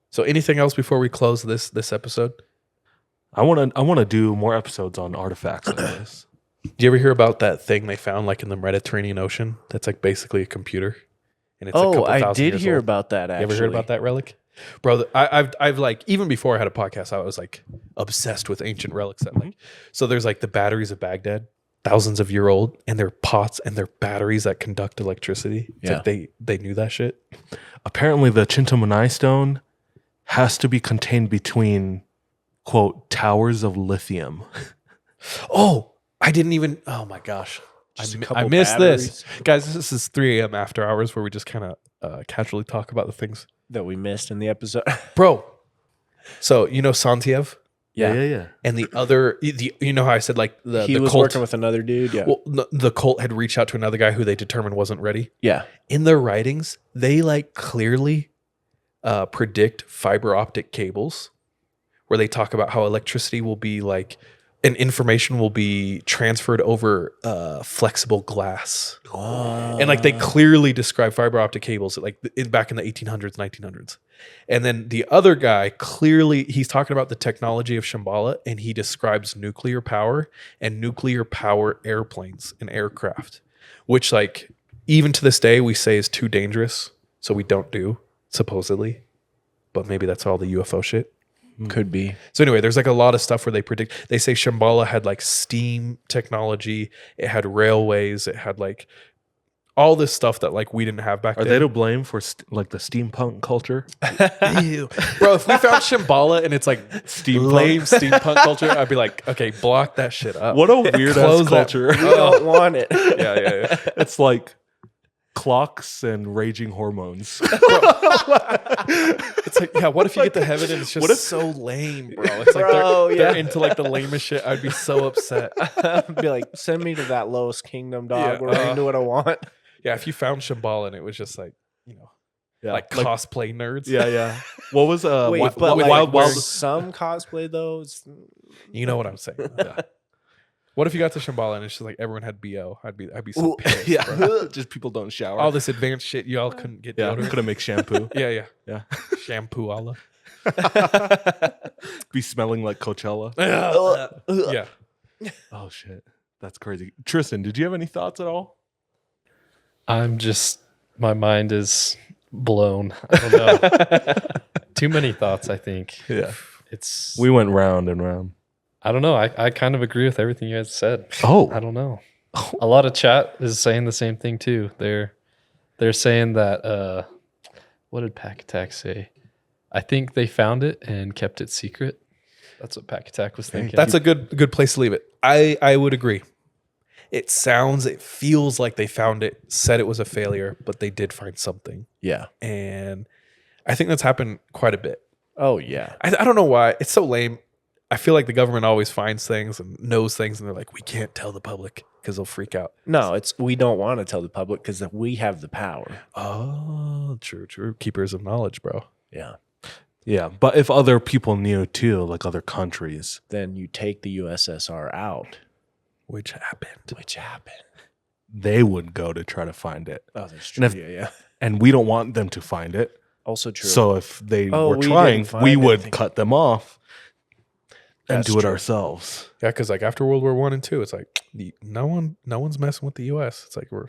So anything else before we close this episode? I want to do more episodes on artifacts like this. Do you ever hear about that thing they found like in the Mediterranean Ocean? That's like basically a computer. And it's a couple I thousand did years hear old. about that actually. You ever heard about that relic? Bro, I've like, even before I had a podcast, I was like obsessed with ancient relics. That like, so there's like the batteries of Baghdad, thousands of year old, and they're pots and they're batteries that conduct electricity. It's Yeah. like they knew that shit. Apparently, the Cintāmaṇi Stone has to be contained between, quote, towers of lithium. Oh, I didn't even, oh my gosh. Just a I couple missed this. batteries. Guys, this is 3 a.m. after hours where we just kind of casually talk about the things. That we missed in the episode. Bro, so you know Santiev? Yeah. And the other, you know how I said like the He was cult, working with another dude. Yeah. well, the cult had reached out to another guy who they determined wasn't ready. Yeah. In their writings, they like clearly predict fiber optic cables, where they talk about how electricity will be like, and information will be transferred over flexible glass. And like they clearly describe fiber optic cables like back in the 1800s, 1900s. And then the other guy clearly, he's talking about the technology of Shambhala, and he describes nuclear power and nuclear power airplanes and aircraft, which like even to this day we say is too dangerous. So we don't do, supposedly. But maybe that's all the UFO shit. Could be. So anyway, there's like a lot of stuff where they say Shambhala had like steam technology, it had railways, it had like all this stuff that like we didn't have back Are then. they to blame for like the steampunk culture? Ew. Bro, if we found Shambhala and it's like lame steampunk culture, I'd be like, okay, block that shit up. What a weird Close ass that- culture. We don't want it. Yeah. It's like clocks and raging hormones. It's like, yeah, what if you get to heaven and it's just so lame, bro? It's like Bro, they're yeah. into like the lamest shit. I'd be so upset. Be like, send me to that lowest kingdom, dog. Yeah, Where I can do what I want. Yeah, if you found Shambhala and it was just like, you know, Yeah, like cosplay nerds. yeah. What was Wait, but Wild like, Wild there's some cosplay though. You know what I'm saying. Yeah. What if you got to Shambhala and it's just like everyone had BO? I'd be so pissed. Yeah, bro. just people don't shower. All this advanced shit, y'all couldn't get deodorant. couldn't make shampoo. Yeah. Yeah, Shampoo Allah. be smelling like Coachella. Yeah. Oh shit, that's crazy. Tristan, did you have any thoughts at all? My mind is blown. I don't know. Too many thoughts, I think. Yeah, It's we went round and round. I don't know. I kind of agree with everything you guys said. Oh, I don't know. A lot of chat is saying the same thing too. They're saying that what did Pack Attack say? I think they found it and kept it secret. That's what Pack Attack was thinking. That's a good place to leave it. I would agree. It feels like they found it, said it was a failure, but they did find something. Yeah. And I think that's happened quite a bit. Oh, yeah. I don't know why. It's so lame. I feel like the government always finds things and knows things, and they're like, we can't tell the public because they'll freak out. No, we don't want to tell the public because we have the power. Oh, true. Keepers of knowledge, bro. Yeah. yeah. But if other people knew too, like other countries, Then you take the USSR out. Which happened. they would go to try to find it, Oh, that's true. And if- Yeah. and we don't want them to find it. Also true. So if they Oh, were we trying, didn't find we it. would cut them off and That's do it true. ourselves. Yeah, because like after World War I and II, it's like no one's messing with the US. It's like we're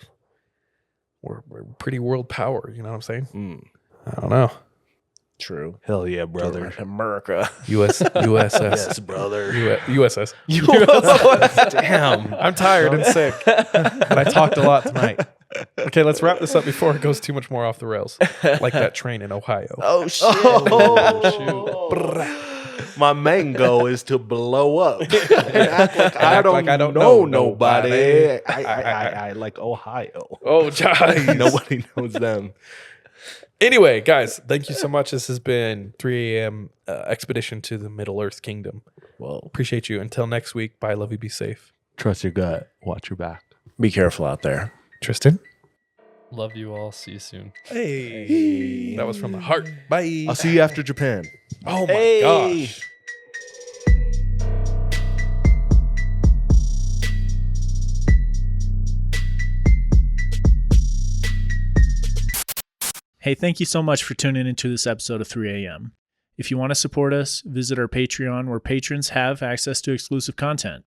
pretty world power. You know what I'm saying? Mm. I don't know. True. Hell yeah, brother. America. USS. Yes, brother. USS. Damn. I'm tired and sick, but I talked a lot tonight. Okay, let's wrap this up before it goes too much more off the rails, like that train in Ohio. Oh, shit. My main goal is to blow up. And act like Act like I don't know nobody. nobody. I like Ohio. Oh, jeez. Nobody knows them. Anyway, guys, thank you so much. This has been 3 a.m. Expedition to the Middle Earth Kingdom. Well, Appreciate you. Until next week, bye. Love you. Be safe. Trust your gut. Watch your back. be careful out there. Tristan. Love you all. See you soon. Hey. That was from the heart. Bye. I'll see you after Japan. Oh my gosh. Hey, thank you so much for tuning into this episode of 3 a.m. If you want to support us, visit our Patreon where patrons have access to exclusive content.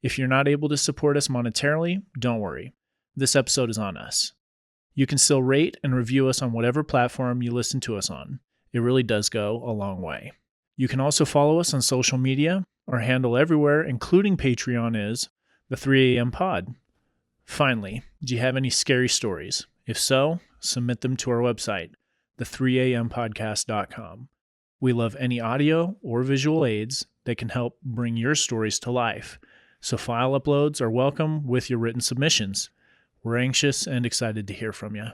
If you're not able to support us monetarily, don't worry. This episode is on us. You can still rate and review us on whatever platform you listen to us on. It really does go a long way. You can also follow us on social media. Our handle everywhere, including Patreon, is the 3 a.m. pod. Finally, do you have any scary stories? If so, submit them to our website, the3ampodcast.com. We love any audio or visual aids that can help bring your stories to life. So file uploads are welcome with your written submissions. We're anxious and excited to hear from you.